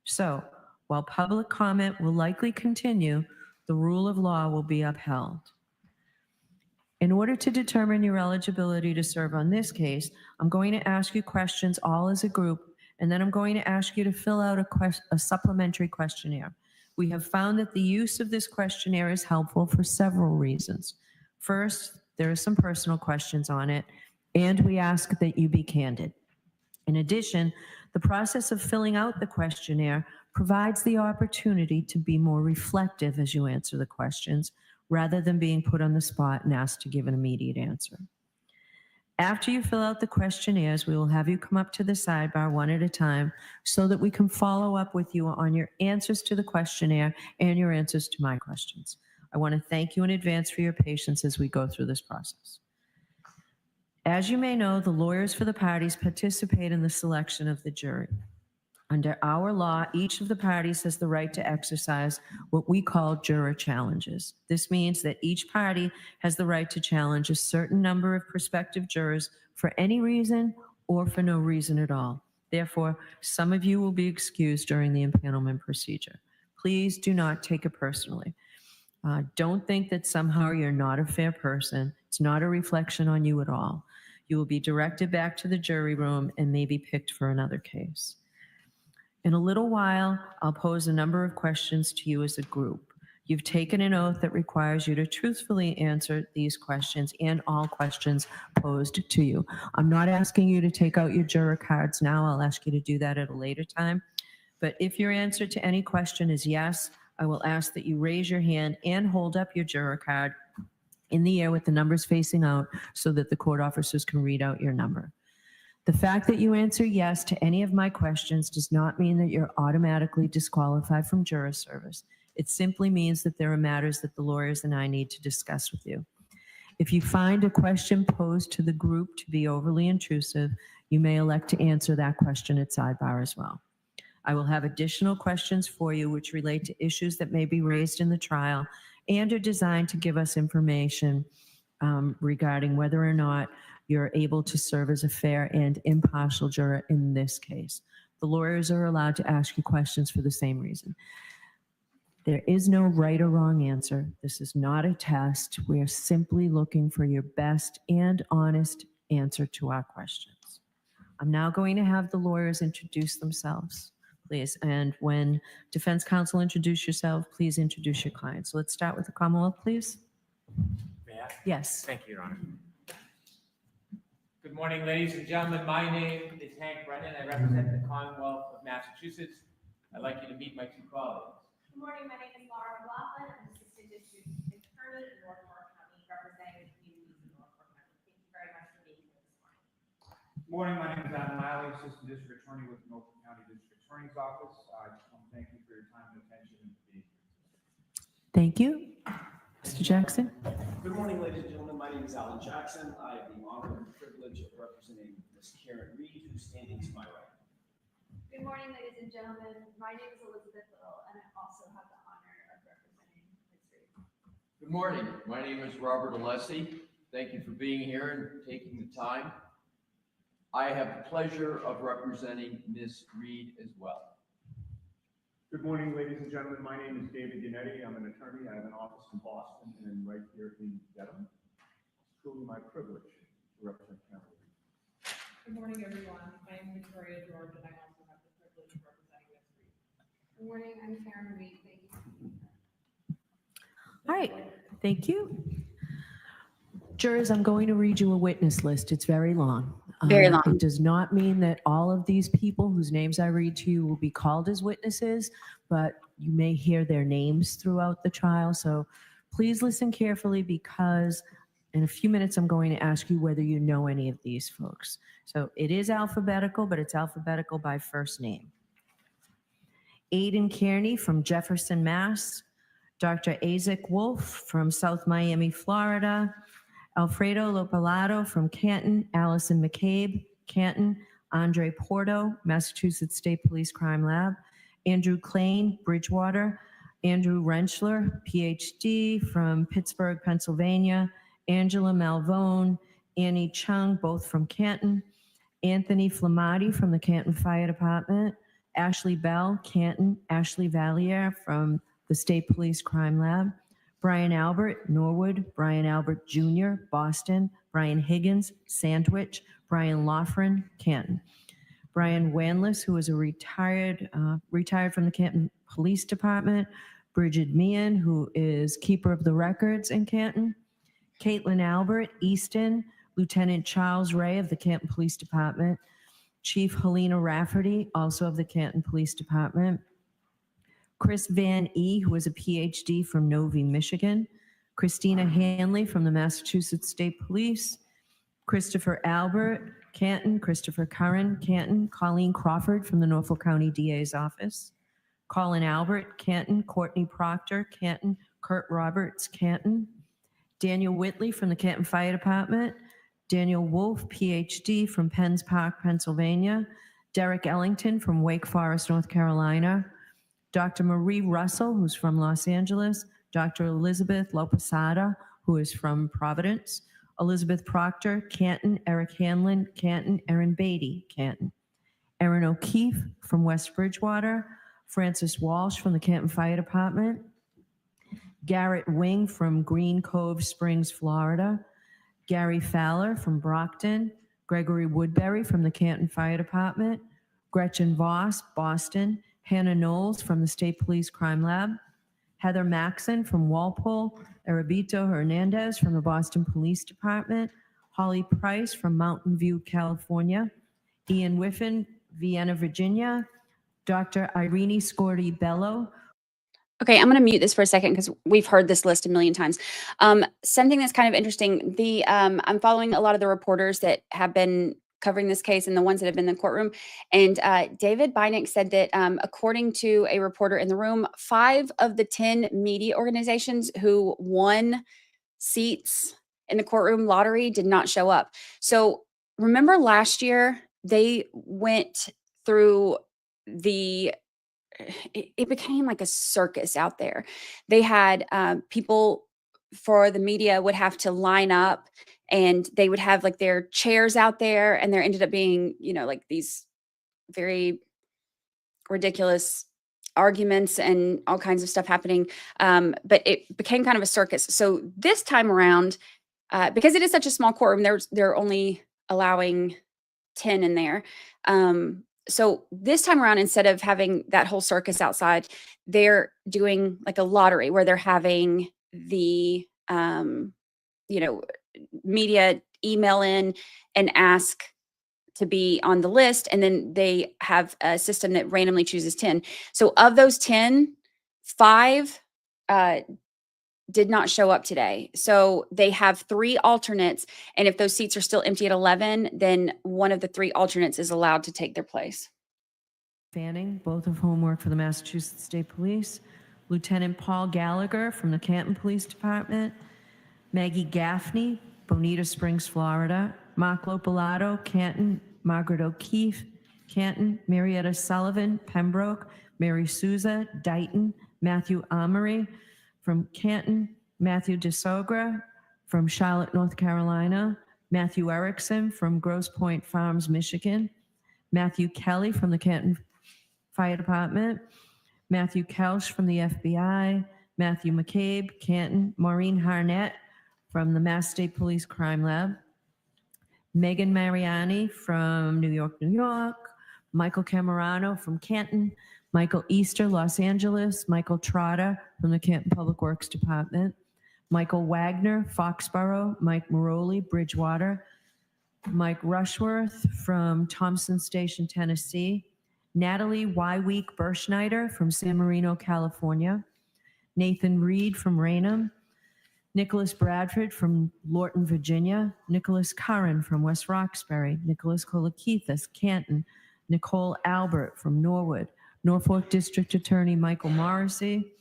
So, while public comment will likely continue, the rule of law will be upheld. In order to determine your eligibility to serve on this case, I'm going to ask you questions all as a group, and then I'm going to ask you to fill out a supplementary questionnaire. We have found that the use of this questionnaire is helpful for several reasons. First, there are some personal questions on it, and we ask that you be candid. In addition, the process of filling out the questionnaire provides the opportunity to be more reflective as you answer the questions, rather than being put on the spot and asked to give an immediate answer. After you fill out the questionnaires, we will have you come up to the sidebar one at a time so that we can follow up with you on your answers to the questionnaire and your answers to my questions. I want to thank you in advance for your patience as we go through this process. As you may know, the lawyers for the parties participate in the selection of the jury. Under our law, each of the parties has the right to exercise what we call juror challenges. This means that each party has the right to challenge a certain number of prospective jurors for any reason or for no reason at all. Therefore, some of you will be excused during the impanelment procedure. Please do not take it personally. Don't think that somehow you're not a fair person. It's not a reflection on you at all. You will be directed back to the jury room and may be picked for another case. In a little while, I'll pose a number of questions to you as a group. You've taken an oath that requires you to truthfully answer these questions and all questions posed to you. I'm not asking you to take out your juror cards now. I'll ask you to do that at a later time. But if your answer to any question is yes, I will ask that you raise your hand and hold up your juror card in the air with the numbers facing out so that the court officers can read out your number. The fact that you answer yes to any of my questions does not mean that you're automatically disqualified from juror service. It simply means that there are matters that the lawyers and I need to discuss with you. If you find a question posed to the group to be overly intrusive, you may elect to answer that question at sidebar as well. I will have additional questions for you which relate to issues that may be raised in the trial and are designed to give us information regarding whether or not you're able to serve as a fair and impartial juror in this case. The lawyers are allowed to ask you questions for the same reason. There is no right or wrong answer. This is not a test. We are simply looking for your best and honest answer to our questions. I'm now going to have the lawyers introduce themselves, please. And when defense counsel introduce yourself, please introduce your client. So let's start with the Commonwealth, please. May I? Yes. Thank you, Your Honor. Good morning, ladies and gentlemen. My name is Hank Brennan. I represent the Commonwealth of Massachusetts. I'd like you to meet my two colleagues. Good morning, my name is Laura McLaughlin. I'm Assistant District Attorney in Norfolk County, representing the communities in Norfolk County. Thank you very much for being here this morning. Good morning, my name is Adam Miley, Assistant District Attorney with the Norfolk County District Attorney's Office. I just want to thank you for your time and attention and for being here. Thank you. Mr. Jackson. Good morning, ladies and gentlemen. My name is Alan Jackson. I have the honor and privilege of representing Ms. Karen Reed, who's standing to my right. Good morning, ladies and gentlemen. My name is Elizabeth Little, and I also have the honor of representing Ms. Reed. Good morning. My name is Robert Alessi. Thank you for being here and taking the time. I have the pleasure of representing Ms. Reed as well. Good morning, ladies and gentlemen. My name is David Yannetti. I'm an attorney. I have an office in Boston and right here in Dedham. It's truly my privilege to represent County. Good morning, everyone. My name is Victoria George, and I also have the privilege of representing Ms. Reed. Good morning, I'm Karen Reed. Thank you for being here. All right, thank you. Jurors, I'm going to read you a witness list. It's very long. Very long. It does not mean that all of these people whose names I read to you will be called as witnesses, but you may hear their names throughout the trial. So please listen carefully because In a few minutes, I'm going to ask you whether you know any of these folks. So it is alphabetical, but it's alphabetical by first name. Aidan Kearney from Jefferson, Mass. Dr. Isaac Wolf from South Miami, Florida. Alfredo Lopalato from Canton. Allison McCabe, Canton. Andre Porto, Massachusetts State Police Crime Lab. Andrew Klain, Bridgewater. Andrew Rentschler, PhD from Pittsburgh, Pennsylvania. Angela Malvone, Annie Chung, both from Canton. Anthony Flamati from the Canton Fire Department. Ashley Bell, Canton. Ashley Valier from the State Police Crime Lab. Brian Albert, Norwood. Brian Albert Jr., Boston. Brian Higgins, Sandwich. Brian Loughran, Canton. Brian Wanless, who is a retired from the Canton Police Department. Bridget Meehan, who is keeper of the records in Canton. Caitlin Albert, Easton. Lieutenant Charles Ray of the Canton Police Department. Chief Helena Rafferty, also of the Canton Police Department. Chris Van E., who is a PhD from Novi, Michigan. Christina Hanley from the Massachusetts State Police. Christopher Albert, Canton. Christopher Curran, Canton. Colleen Crawford from the Norfolk County DA's office. Colin Albert, Canton. Courtney Proctor, Canton. Kurt Roberts, Canton. Daniel Whitley from the Canton Fire Department. Daniel Wolf, PhD from Penns Park, Pennsylvania. Derek Ellington from Wake Forest, North Carolina. Dr. Marie Russell, who's from Los Angeles. Dr. Elizabeth Loposada, who is from Providence. Elizabeth Proctor, Canton. Eric Hanlon, Canton. Erin Beatty, Canton. Erin O'Keefe from West Bridgewater. Francis Walsh from the Canton Fire Department. Garrett Wing from Green Cove Springs, Florida. Gary Fowler from Brockton. Gregory Woodbury from the Canton Fire Department. Gretchen Voss, Boston. Hannah Knowles from the State Police Crime Lab. Heather Maxon from Walpole. Erabito Hernandez from the Boston Police Department. Holly Price from Mountain View, California. Ian Whiffen, Vienna, Virginia. Dr. Irene Scorti Bello. Okay, I'm going to mute this for a second because we've heard this list a million times. Something that's kind of interesting, I'm following a lot of the reporters that have been covering this case and the ones that have been in the courtroom. And David Bynick said that according to a reporter in the room, 5 of the 10 media organizations who won seats in the courtroom lottery did not show up. So remember last year, they went through it became like a circus out there. They had people for the media would have to line up and they would have like their chairs out there, and there ended up being, like these very ridiculous arguments and all kinds of stuff happening. But it became kind of a circus. So this time around, because it is such a small courtroom, they're only allowing 10 in there. So this time around, instead of having that whole circus outside, they're doing like a lottery where they're having the, media email in and ask to be on the list. And then they have a system that randomly chooses 10. So of those 10, 5 did not show up today. So they have 3 alternates. And if those seats are still empty at 11, then one of the 3 alternates is allowed to take their place. Fanning, both of whom work for the Massachusetts State Police. Lieutenant Paul Gallagher from the Canton Police Department. Maggie Gaffney, Bonita Springs, Florida. Mark Lopalato, Canton. Margaret O'Keefe, Canton. Marietta Sullivan, Pembroke. Mary Souza, Dighton. Matthew Amory from Canton. Matthew DeSogra from Charlotte, North Carolina. Matthew Erickson from Grosse Pointe Farms, Michigan. Matthew Kelly from the Canton Fire Department. Matthew Kelsch from the FBI. Matthew McCabe, Canton. Maureen Harnett from the Mass State Police Crime Lab. Megan Mariani from New York, New York. Michael Camerano from Canton. Michael Easter, Los Angeles. Michael Trotter from the Canton Public Works Department. Michael Wagner, Foxborough. Mike Maroli, Bridgewater. Mike Rushworth from Thompson Station, Tennessee. Natalie Wyweek Berschneider from San Marino, California. Nathan Reed from Raynham. Nicholas Bradford from Lorton, Virginia, Nicholas Curran from West Roxbury, Nicholas Kolakethis, Canton, Nicole Albert from Norwood, Norfolk District Attorney Michael Morrissey,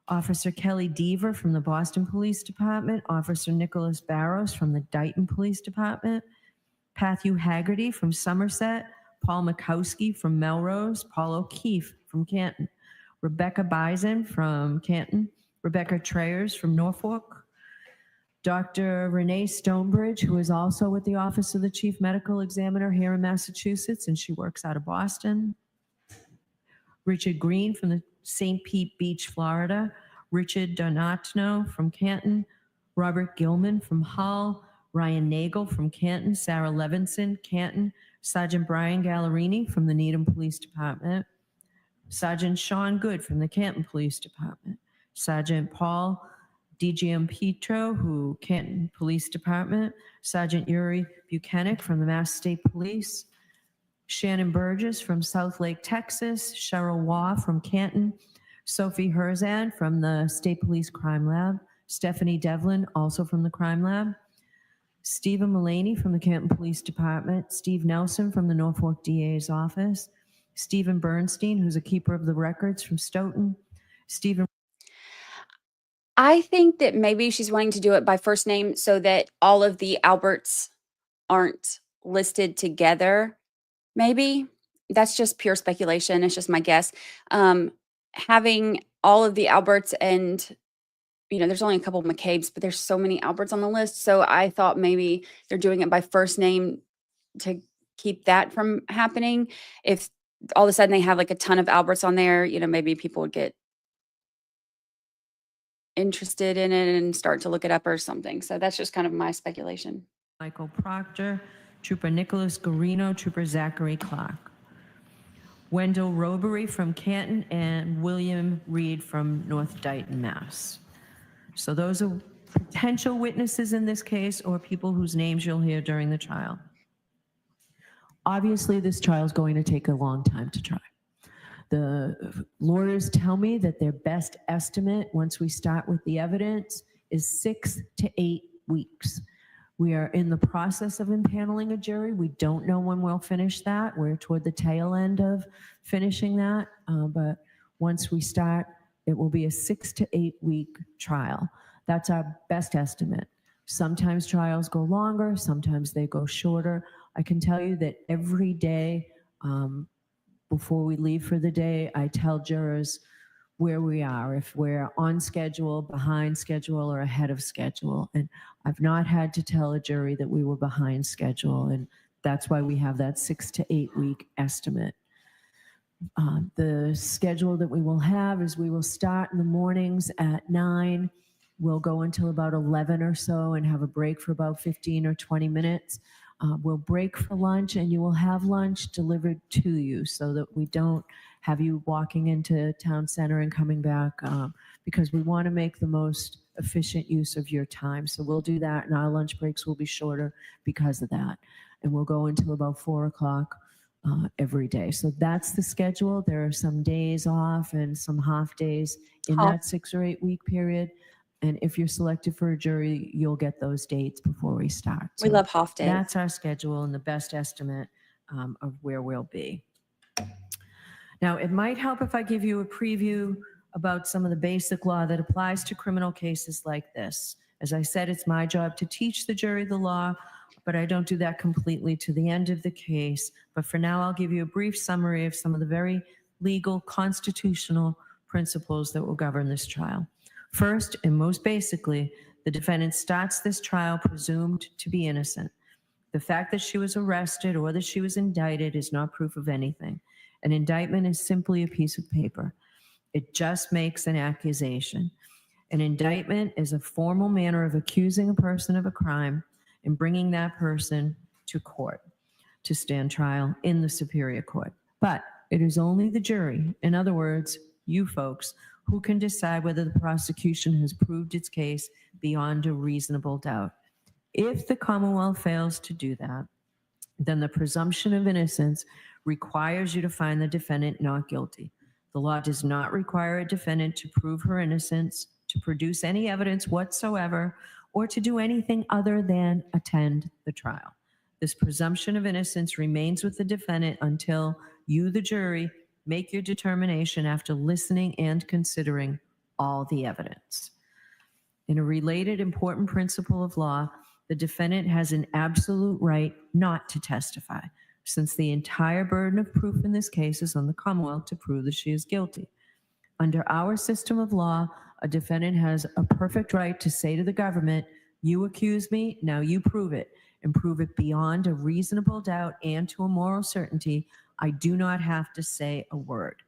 Officer Kelly Deaver from the Boston Police Department, Officer Nicholas Barrows from the Dighton Police Department, Matthew Haggerty from Somerset, Paul Mikowski from Melrose, Paul O'Keefe from Canton, Rebecca Bison from Canton, Rebecca Trayers from Norfolk, Dr. Renee Stonebridge, who is also with the Office of the Chief Medical Examiner here in Massachusetts, and she works out of Boston, Richard Green from the St. Pete Beach, Florida, Richard Donatno from Canton, Robert Gilman from Hull, Ryan Nagel from Canton, Sarah Levinson, Canton, Sergeant Brian Gallerini from the Needham Police Department, Sergeant Sean Good from the Canton Police Department, Sergeant Paul DiGiampetro, who Canton Police Department, Sergeant Yuri Buchanan from the Mass State Police, Shannon Burgess from South Lake, Texas, Cheryl Waugh from Canton, Sophie Herzan from the State Police Crime Lab, Stephanie Devlin, also from the Crime Lab, Stephen Mullaney from the Canton Police Department, Steve Nelson from the Norfolk DA's office, Stephen Bernstein, who's a keeper of the records from Stoughton, Stephen. I think that maybe she's wanting to do it by first name so that all of the Alberts aren't listed together. Maybe that's just pure speculation. It's just my guess. Having all of the Alberts and, there's only a couple of McCabe's, but there's so many Alberts on the list. So I thought maybe they're doing it by first name to keep that from happening. If all of a sudden they have like a ton of Alberts on there, maybe people would get interested in it and start to look it up or something. So that's just kind of my speculation. Michael Proctor, Trooper Nicholas Garino, Trooper Zachary Clark, Wendell Robery from Canton, and William Reed from North Dighton, Mass. So those are potential witnesses in this case or people whose names you'll hear during the trial. Obviously, this trial is going to take a long time to try. The lawyers tell me that their best estimate, once we start with the evidence, is 6 to 8 weeks. We are in the process of impaneling a jury. We don't know when we'll finish that. We're toward the tail end of finishing that. But once we start, it will be a 6 to 8 week trial. That's our best estimate. Sometimes trials go longer, sometimes they go shorter. I can tell you that every day before we leave for the day, I tell jurors where we are, if we're on schedule, behind schedule, or ahead of schedule. And I've not had to tell a jury that we were behind schedule, and that's why we have that 6 to 8 week estimate. The schedule that we will have is we will start in the mornings at 9. We'll go until about 11 or so and have a break for about 15 or 20 minutes. We'll break for lunch, and you will have lunch delivered to you so that we don't have you walking into town center and coming back because we want to make the most efficient use of your time. So we'll do that, and our lunch breaks will be shorter because of that. And we'll go until about 4 o'clock every day. So that's the schedule. There are some days off and some half days in that 6 or 8 week period. And if you're selected for a jury, you'll get those dates before we start. So we love half days. That's our schedule and the best estimate of where we'll be. Now, it might help if I give you a preview about some of the basic law that applies to criminal cases like this. As I said, it's my job to teach the jury the law, but I don't do that completely to the end of the case. But for now, I'll give you a brief summary of some of the very legal constitutional principles that will govern this trial. First, and most basically, the defendant starts this trial presumed to be innocent. The fact that she was arrested or that she was indicted is not proof of anything. An indictment is simply a piece of paper. It just makes an accusation. An indictment is a formal manner of accusing a person of a crime and bringing that person to court to stand trial in the superior court. But it is only the jury, in other words, you folks, who can decide whether the prosecution has proved its case beyond a reasonable doubt. If the Commonwealth fails to do that, then the presumption of innocence requires you to find the defendant not guilty. The law does not require a defendant to prove her innocence to produce any evidence whatsoever, or to do anything other than attend the trial. This presumption of innocence remains with the defendant until you, the jury, make your determination after listening and considering all the evidence. In a related important principle of law, the defendant has an absolute right not to testify, since the entire burden of proof in this case is on the Commonwealth to prove that she is guilty. Under our system of law, a defendant has a perfect right to say to the government, "You accuse me, now you prove it, and prove it beyond a reasonable doubt and to a moral certainty. I do not have to say a word."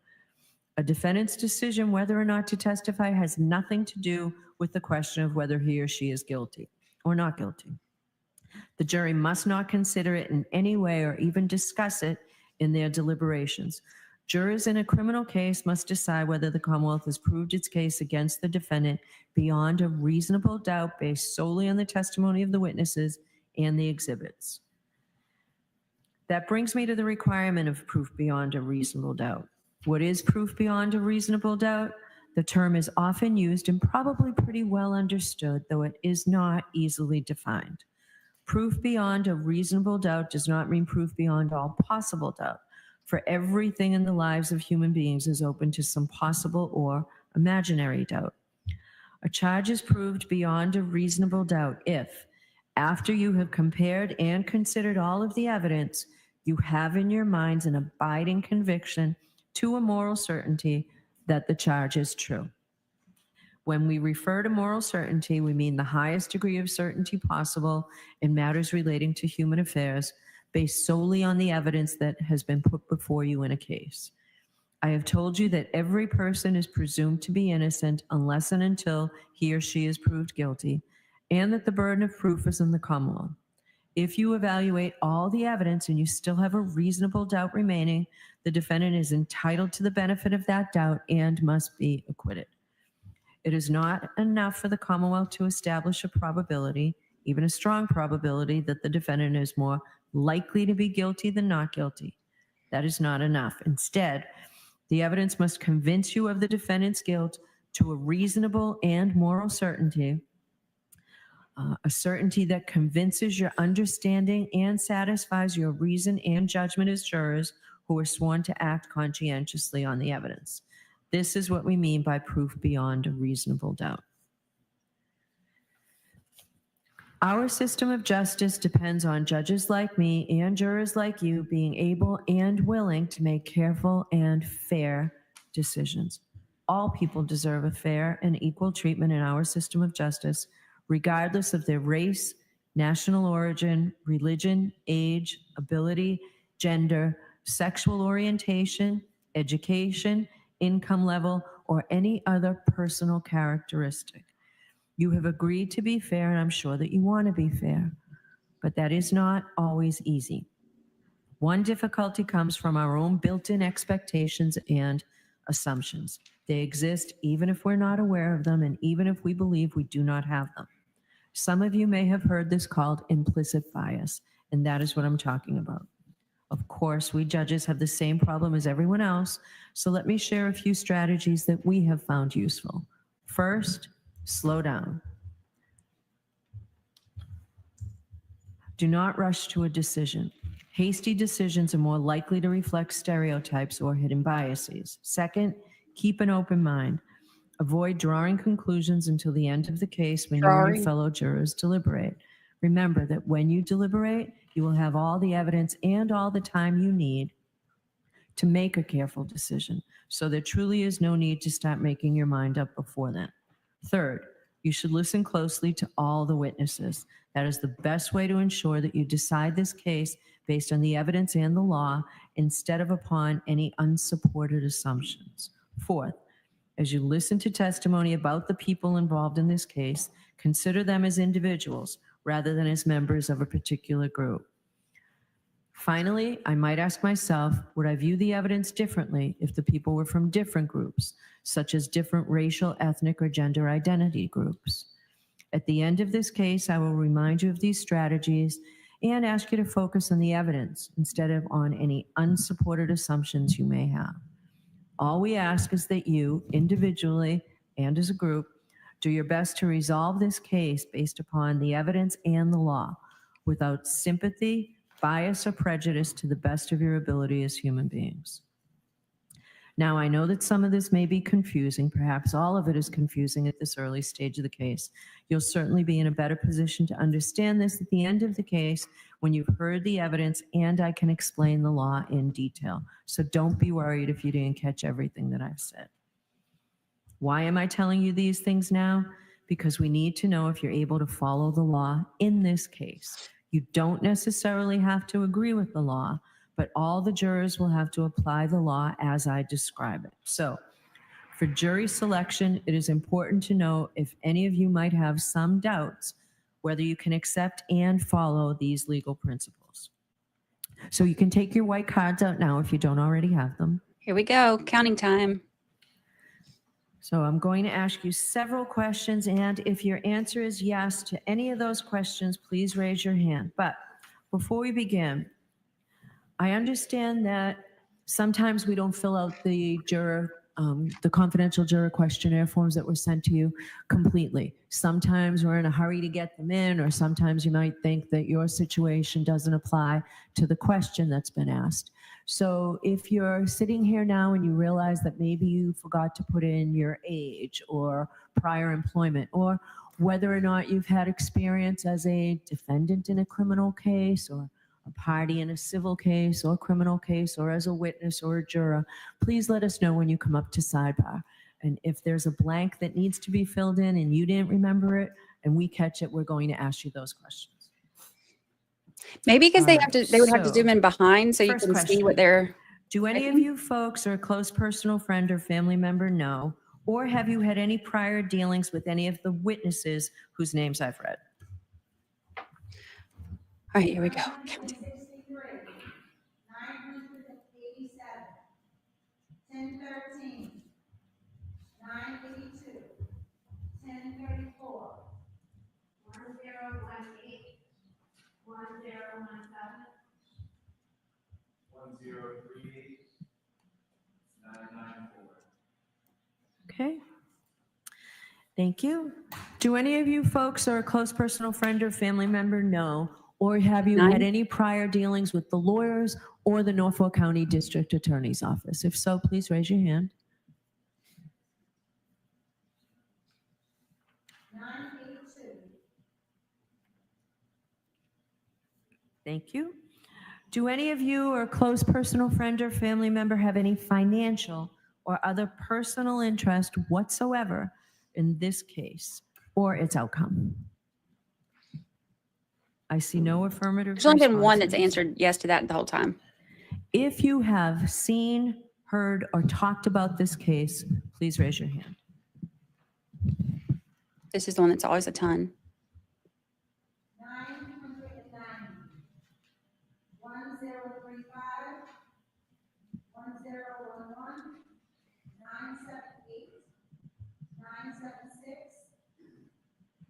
A defendant's decision whether or not to testify has nothing to do with the question of whether he or she is guilty or not guilty. The jury must not consider it in any way or even discuss it in their deliberations. Jurors in a criminal case must decide whether the Commonwealth has proved its case against the defendant beyond a reasonable doubt based solely on the testimony of the witnesses and the exhibits. That brings me to the requirement of proof beyond a reasonable doubt. What is proof beyond a reasonable doubt? The term is often used and probably pretty well understood, though it is not easily defined. Proof beyond a reasonable doubt does not mean proof beyond all possible doubt, for everything in the lives of human beings is open to some possible or imaginary doubt. A charge is proved beyond a reasonable doubt if, after you have compared and considered all of the evidence, you have in your minds an abiding conviction to a moral certainty that the charge is true. When we refer to moral certainty, we mean the highest degree of certainty possible in matters relating to human affairs, based solely on the evidence that has been put before you in a case. I have told you that every person is presumed to be innocent unless and until he or she is proved guilty, and that the burden of proof is on the Commonwealth. If you evaluate all the evidence and you still have a reasonable doubt remaining, the defendant is entitled to the benefit of that doubt and must be acquitted. It is not enough for the Commonwealth to establish a probability, even a strong probability, that the defendant is more likely to be guilty than not guilty. That is not enough. Instead, the evidence must convince you of the defendant's guilt to a reasonable and moral certainty, a certainty that convinces your understanding and satisfies your reason and judgment as jurors who are sworn to act conscientiously on the evidence. This is what we mean by proof beyond a reasonable doubt. Our system of justice depends on judges like me and jurors like you being able and willing to make careful and fair decisions. All people deserve a fair and equal treatment in our system of justice, regardless of their race, national origin, religion, age, ability, gender, sexual orientation, education, income level, or any other personal characteristic. You have agreed to be fair, and I'm sure that you want to be fair, but that is not always easy. One difficulty comes from our own built-in expectations and assumptions. They exist even if we're not aware of them and even if we believe we do not have them. Some of you may have heard this called implicit bias, and that is what I'm talking about. Of course, we judges have the same problem as everyone else, so let me share a few strategies that we have found useful. First, slow down. Do not rush to a decision. Hasty decisions are more likely to reflect stereotypes or hidden biases. Second, keep an open mind. Avoid drawing conclusions until the end of the case when you and your fellow jurors deliberate. Remember that when you deliberate, you will have all the evidence and all the time you need to make a careful decision. So there truly is no need to start making your mind up before then. Third, you should listen closely to all the witnesses. That is the best way to ensure that you decide this case based on the evidence and the law instead of upon any unsupported assumptions. Fourth, as you listen to testimony about the people involved in this case, consider them as individuals rather than as members of a particular group. Finally, I might ask myself, would I view the evidence differently if the people were from different groups, such as different racial, ethnic, or gender identity groups? At the end of this case, I will remind you of these strategies and ask you to focus on the evidence instead of on any unsupported assumptions you may have. All we ask is that you, individually and as a group, Do your best to resolve this case based upon the evidence and the law without sympathy, bias, or prejudice to the best of your ability as human beings. Now, I know that some of this may be confusing. Perhaps all of it is confusing at this early stage of the case. You'll certainly be in a better position to understand this at the end of the case when you've heard the evidence and I can explain the law in detail. So don't be worried if you didn't catch everything that I've said. Why am I telling you these things now? Because we need to know if you're able to follow the law in this case. You don't necessarily have to agree with the law, but all the jurors will have to apply the law as I describe it. So for jury selection, it is important to know if any of you might have some doubts whether you can accept and follow these legal principles. So you can take your white cards out now if you don't already have them. Here we go. Counting time. So I'm going to ask you several questions, and if your answer is yes to any of those questions, please raise your hand. But before we begin, I understand that sometimes we don't fill out the confidential juror questionnaire forms that were sent to you completely. Sometimes we're in a hurry to get them in, or sometimes you might think that your situation doesn't apply to the question that's been asked. So if you're sitting here now and you realize that maybe you forgot to put in your age or prior employment, or whether or not you've had experience as a defendant in a criminal case, or a party in a civil case or criminal case, or as a witness or a juror, please let us know when you come up to sidebar. And if there's a blank that needs to be filled in and you didn't remember it and we catch it, we're going to ask you those questions. Maybe because they would have to So, zoom in behind so you first can see question. what they're. Do any of you folks or a close personal friend or family member know, or have you had any prior dealings with any of the witnesses whose names I've read? All right, here we go. 1013, 982, 1034, 1018, 1017, 1038, 994. Okay. Thank you. Do any of you folks or a close personal friend or family member know, or have you had any prior dealings with the lawyers or the Norfolk County District Attorney's Office? If so, please raise your hand. 982, Thank you. Do any of you or a close personal friend or family member have any financial or other personal interest whatsoever in this case or its outcome? I see no affirmative There's only been one that's responses. answered yes to that the whole time. If you have seen, heard, or talked about this case, please raise your hand. This is the one that's always a ton. 990, 1035, 1011, 978, 976,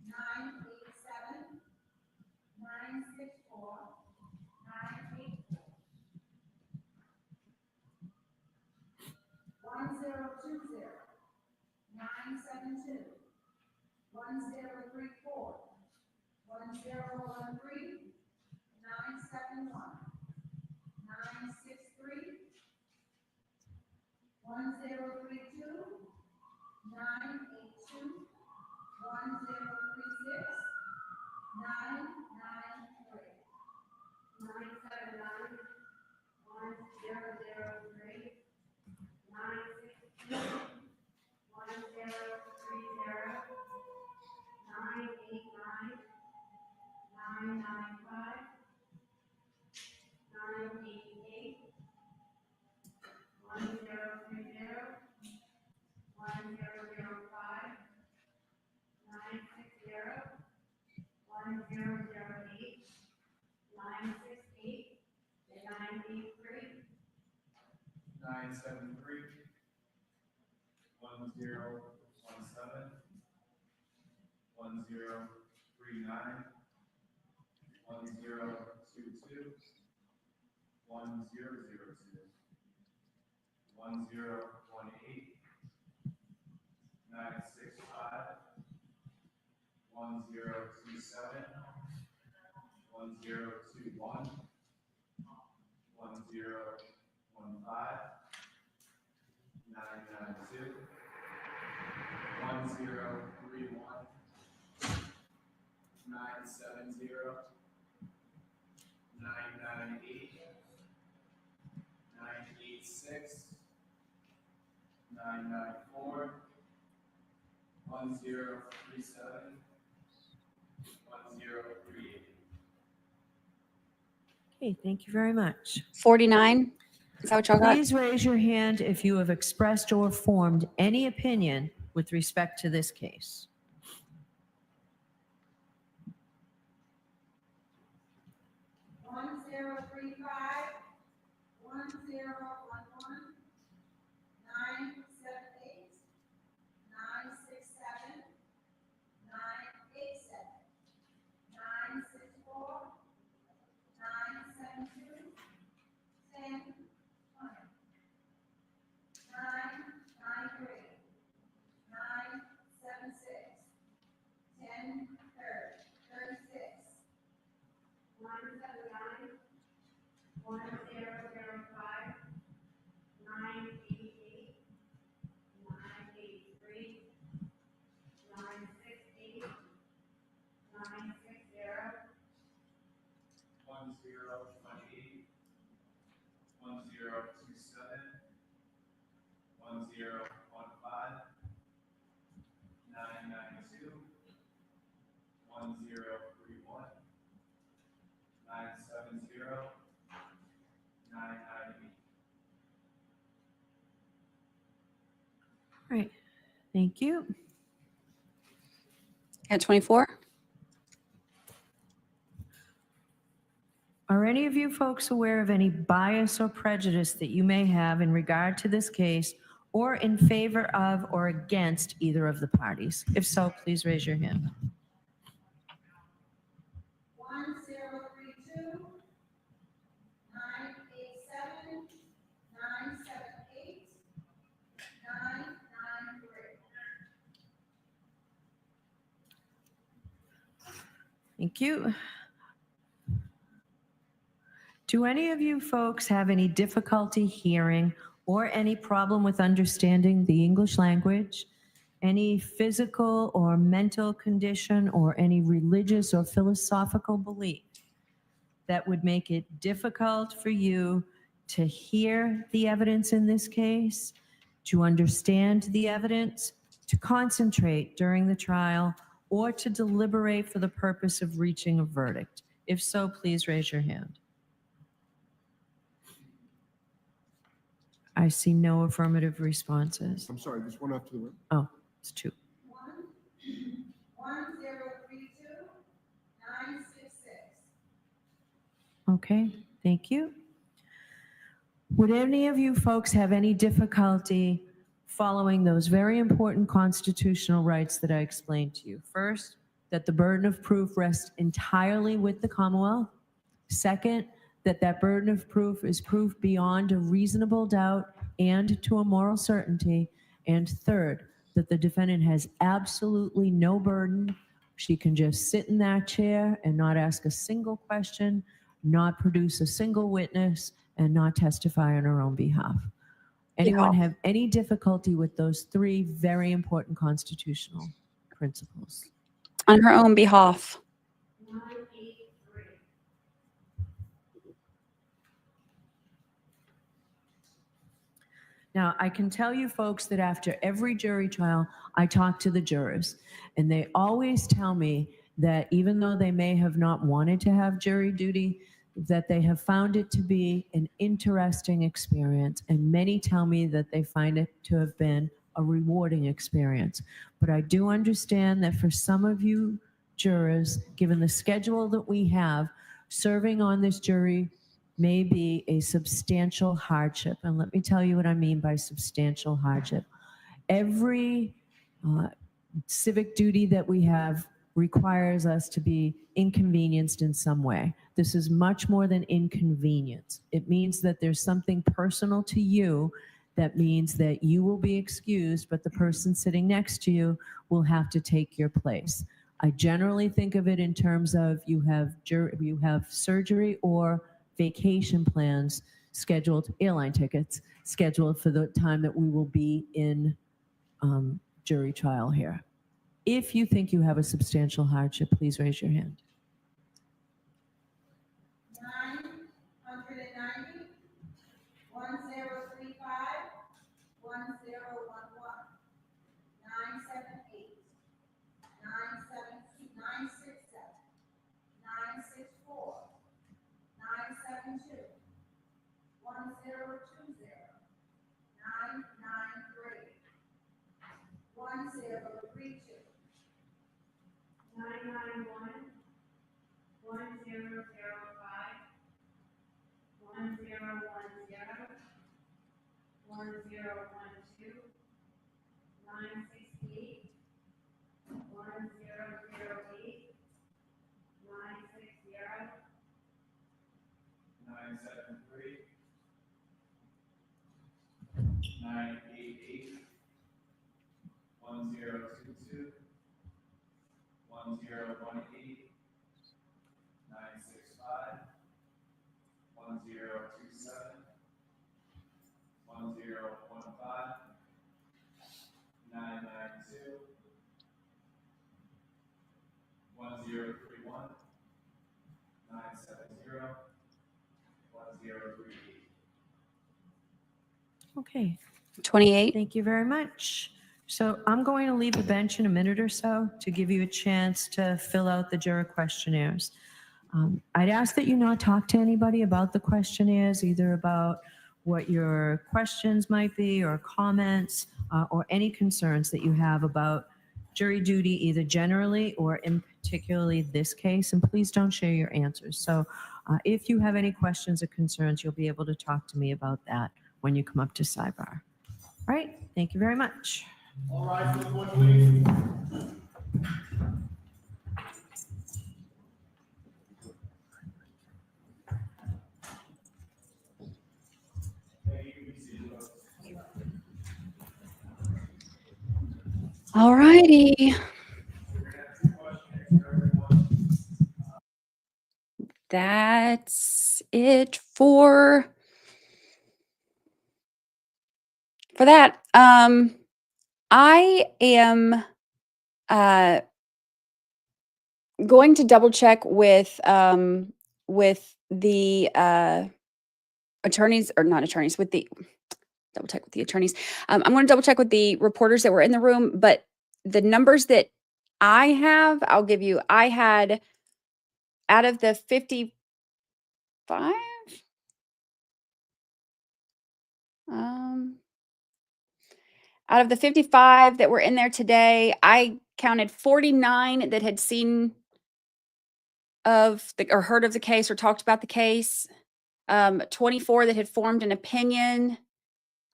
987, 964, 984, 1020, 972, 1034, 1013, 971, 963, 1032, 982, 1036, 993, 979, 1003, 962, 1030, 989, 995, 988, 1030, 1005, 960, 1008, 968, and 983. 973, 1017, 1039, 1022, 1002, 1018, 965, 1027, 1021, 1015, 992, 1031, 970, 998, 986, 994, 1037, 1038. Okay, thank you very much. 49. Is that what y'all got? Please raise your hand if you have expressed or formed any opinion with respect to this case. One zero three five, 1011, 978, 967, 987, 964, 972, 10, 20, 993, 976, 10, 36, 179, 1005, 988, 983, 968, 960, 1028, 1027, 1015, 992, 1031, 970, 998. All right, thank you. At 24. Are any of you folks aware of any bias or prejudice that you may have in regard to this case or in favor of or against either of the parties? If so, please raise your hand. 1032, 987, 978, 993. Thank you. Do any of you folks have any difficulty hearing or any problem with understanding the English language? Any physical or mental condition or any religious or philosophical belief that would make it difficult for you to hear the evidence in this case, to understand the evidence, to concentrate during the trial, or to deliberate for the purpose of reaching a verdict? If so, please raise your hand. I see no affirmative responses. I'm sorry, just one after the other. Oh, it's two. 1032, 966. Okay, thank you. Would any of you folks have any difficulty following those very important constitutional rights that I explained to you? First, that the burden of proof rests entirely with the Commonwealth. Second, that burden of proof is proof beyond a reasonable doubt and to a moral certainty. And third, that the defendant has absolutely no burden. She can just sit in that chair and not ask a single question, not produce a single witness, and not testify on her own behalf. Anyone have any difficulty with those three very important constitutional principles? On her own behalf. 983. Now, I can tell you folks that after every jury trial, I talk to the jurors, and they always tell me that even though they may have not wanted to have jury duty, that they have found it to be an interesting experience, and many tell me that they find it to have been a rewarding experience. But I do understand that for some of you jurors, given the schedule that we have, serving on this jury may be a substantial hardship. And let me tell you what I mean by substantial hardship. Every civic duty that we have requires us to be inconvenienced in some way. This is much more than inconvenience. It means that there's something personal to you that means that you will be excused, but the person sitting next to you will have to take your place. I generally think of it in terms of you have surgery or vacation plans scheduled, airline tickets scheduled for the time that we will be in jury trial here. If you think you have a substantial hardship, please raise your hand. 990, 1035, 1011, 978, 967, 964, 972, 1020, 993, 1032, 991, 1005, 1010, 1012, 968, 1008, 960, 973, 988, 1022, 1018, 965, 1027, 1015, 992, 1031, 970, 1038. Okay. 28. Thank you very much. So I'm going to leave the bench in a minute or so to give you a chance to fill out the juror questionnaires. I'd ask that you not talk to anybody about the questionnaires, either about what your questions might be or comments or any concerns that you have about jury duty, either generally or in particularly this case. And please don't share your answers. So if you have any questions or concerns, you'll be able to talk to me about that when you come up to sidebar. All right, thank you very much. All rise for the pledge, please. All righty. That's it for that. I am going to double check with the attorneys, or not attorneys, with the double check with the attorneys. I'm going to double check with the reporters that were in the room, but the numbers that I have, I'll give you. I had, out of the 55, out of the 55 that were in there today, I counted 49 that had seen of the, or heard of the case or talked about the case. 24 that had formed an opinion.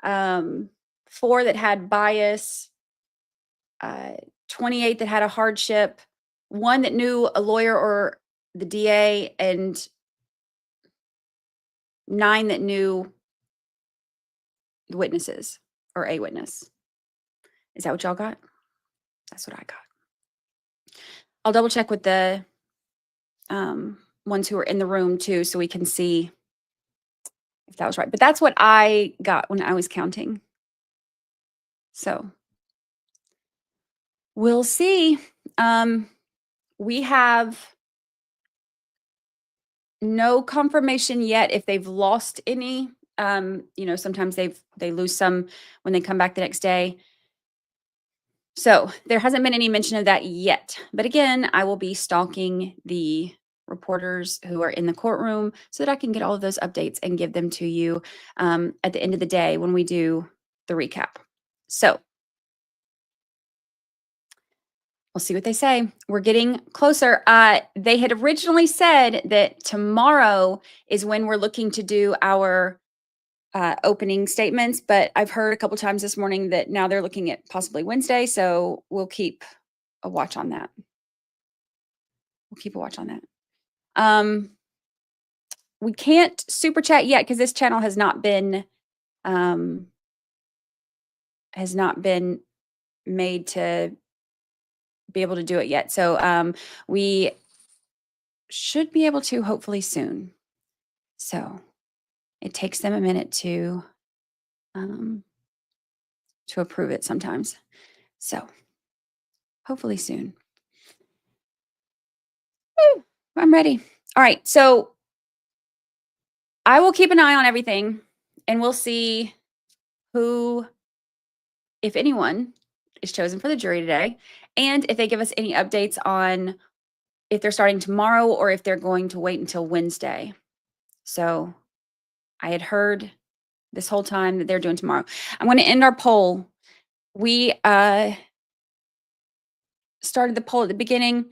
4 that had bias. 28 that had a hardship. 1 that knew a lawyer or the DA, and 9 that knew the witnesses or a witness. Is that what y'all got? That's what I got. I'll double check with the ones who are in the room too, so we can see if that was right. But that's what I got when I was counting. So we'll see. We have no confirmation yet if they've lost any. Sometimes they lose some when they come back the next day. So there hasn't been any mention of that yet. But again, I will be stalking the reporters who are in the courtroom so that I can get all of those updates and give them to you at the end of the day when we do the recap. So we'll see what they say. We're getting closer. They had originally said that tomorrow is when we're looking to do our opening statements, but I've heard a couple times this morning that now they're looking at possibly Wednesday, so we'll keep a watch on that. We can't super chat yet because this channel has not been made to be able to do it yet. So we should be able to hopefully soon. So it takes them a minute to approve it sometimes. So hopefully soon. Woo, I'm ready. All right. So I will keep an eye on everything and we'll see who, if anyone, is chosen for the jury today. And if they give us any updates on if they're starting tomorrow or if they're going to wait until Wednesday. So I had heard this whole time that they're doing tomorrow. I'm going to end our poll. We started the poll at the beginning.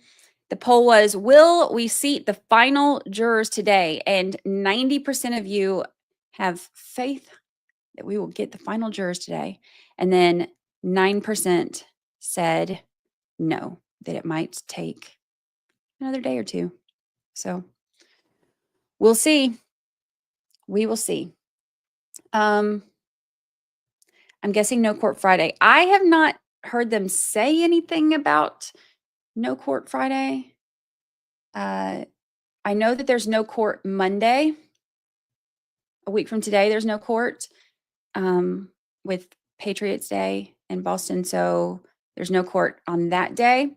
The poll was, will we seat the final jurors today? And 90% of you have faith that we will get the final jurors today. And then 9% said no, that it might take another day or two. So we'll see. We will see. I'm guessing no court Friday. I have not heard them say anything about no court Friday. I know that there's no court Monday. A week from today, there's no court with Patriots Day in Boston. So there's no court on that day.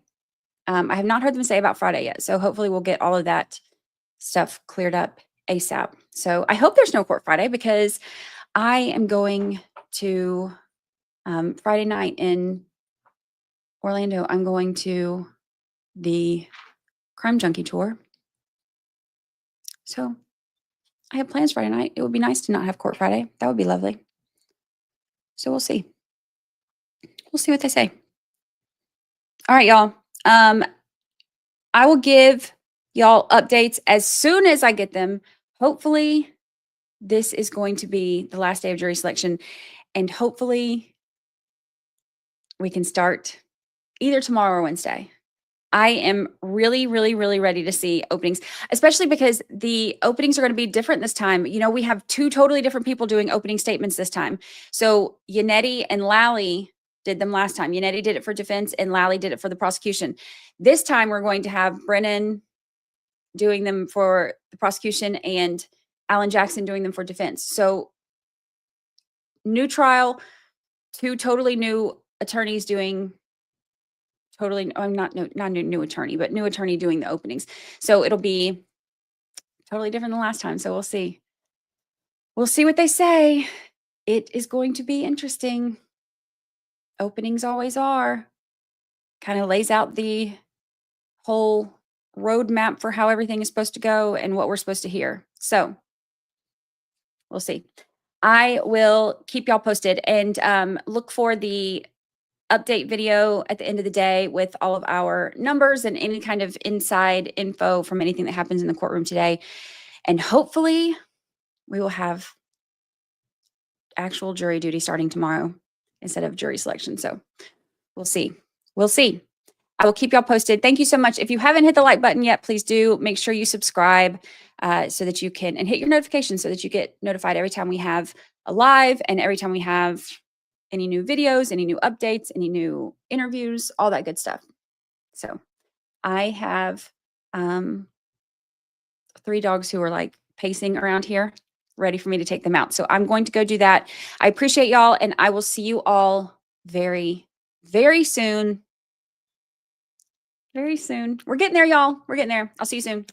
I have not heard them say about Friday yet. So hopefully we'll get all of that stuff cleared up ASAP. So I hope there's no court Friday because I am going to Friday night in Orlando. I'm going to the Crime Junkie tour. So I have plans Friday night. It would be nice to not have court Friday. That would be lovely. So we'll see. We'll see what they say. All right, y'all. I will give y'all updates as soon as I get them. Hopefully, this is going to be the last day of jury selection. And hopefully, we can start either tomorrow or Wednesday. I am really, really, really ready to see openings, especially because the openings are going to be different this time. You know, we have two totally different people doing opening statements this time. So Yannetti and Lally did them last time. Yannetti did it for defense and Lally did it for the prosecution. This time we're going to have Brennan doing them for the prosecution and Alan Jackson doing them for defense. So new trial, two totally new attorneys doing totally, I'm not new attorney, but new attorney doing the openings. So it'll be totally different than last time. So we'll see. We'll see what they say. It is going to be interesting. Openings always are. Kind of lays out the whole roadmap for how everything is supposed to go and what we're supposed to hear. So we'll see. I will keep y'all posted and look for the update video at the end of the day with all of our numbers and any kind of inside info from anything that happens in the courtroom today. And hopefully we will have actual jury duty starting tomorrow instead of jury selection. So we'll see. We'll see. I will keep y'all posted. Thank you so much. If you haven't hit the like button yet, please do make sure you subscribe so that you can, and hit your notifications so that you get notified every time we have a live and every time we have any new videos, any new updates, any new interviews, all that good stuff. So I have 3 dogs who are like pacing around here, ready for me to take them out. So I'm going to go do that. I appreciate y'all, and I will see you all very, very soon. Very soon. We're getting there, y'all. We're getting there. I'll see you soon.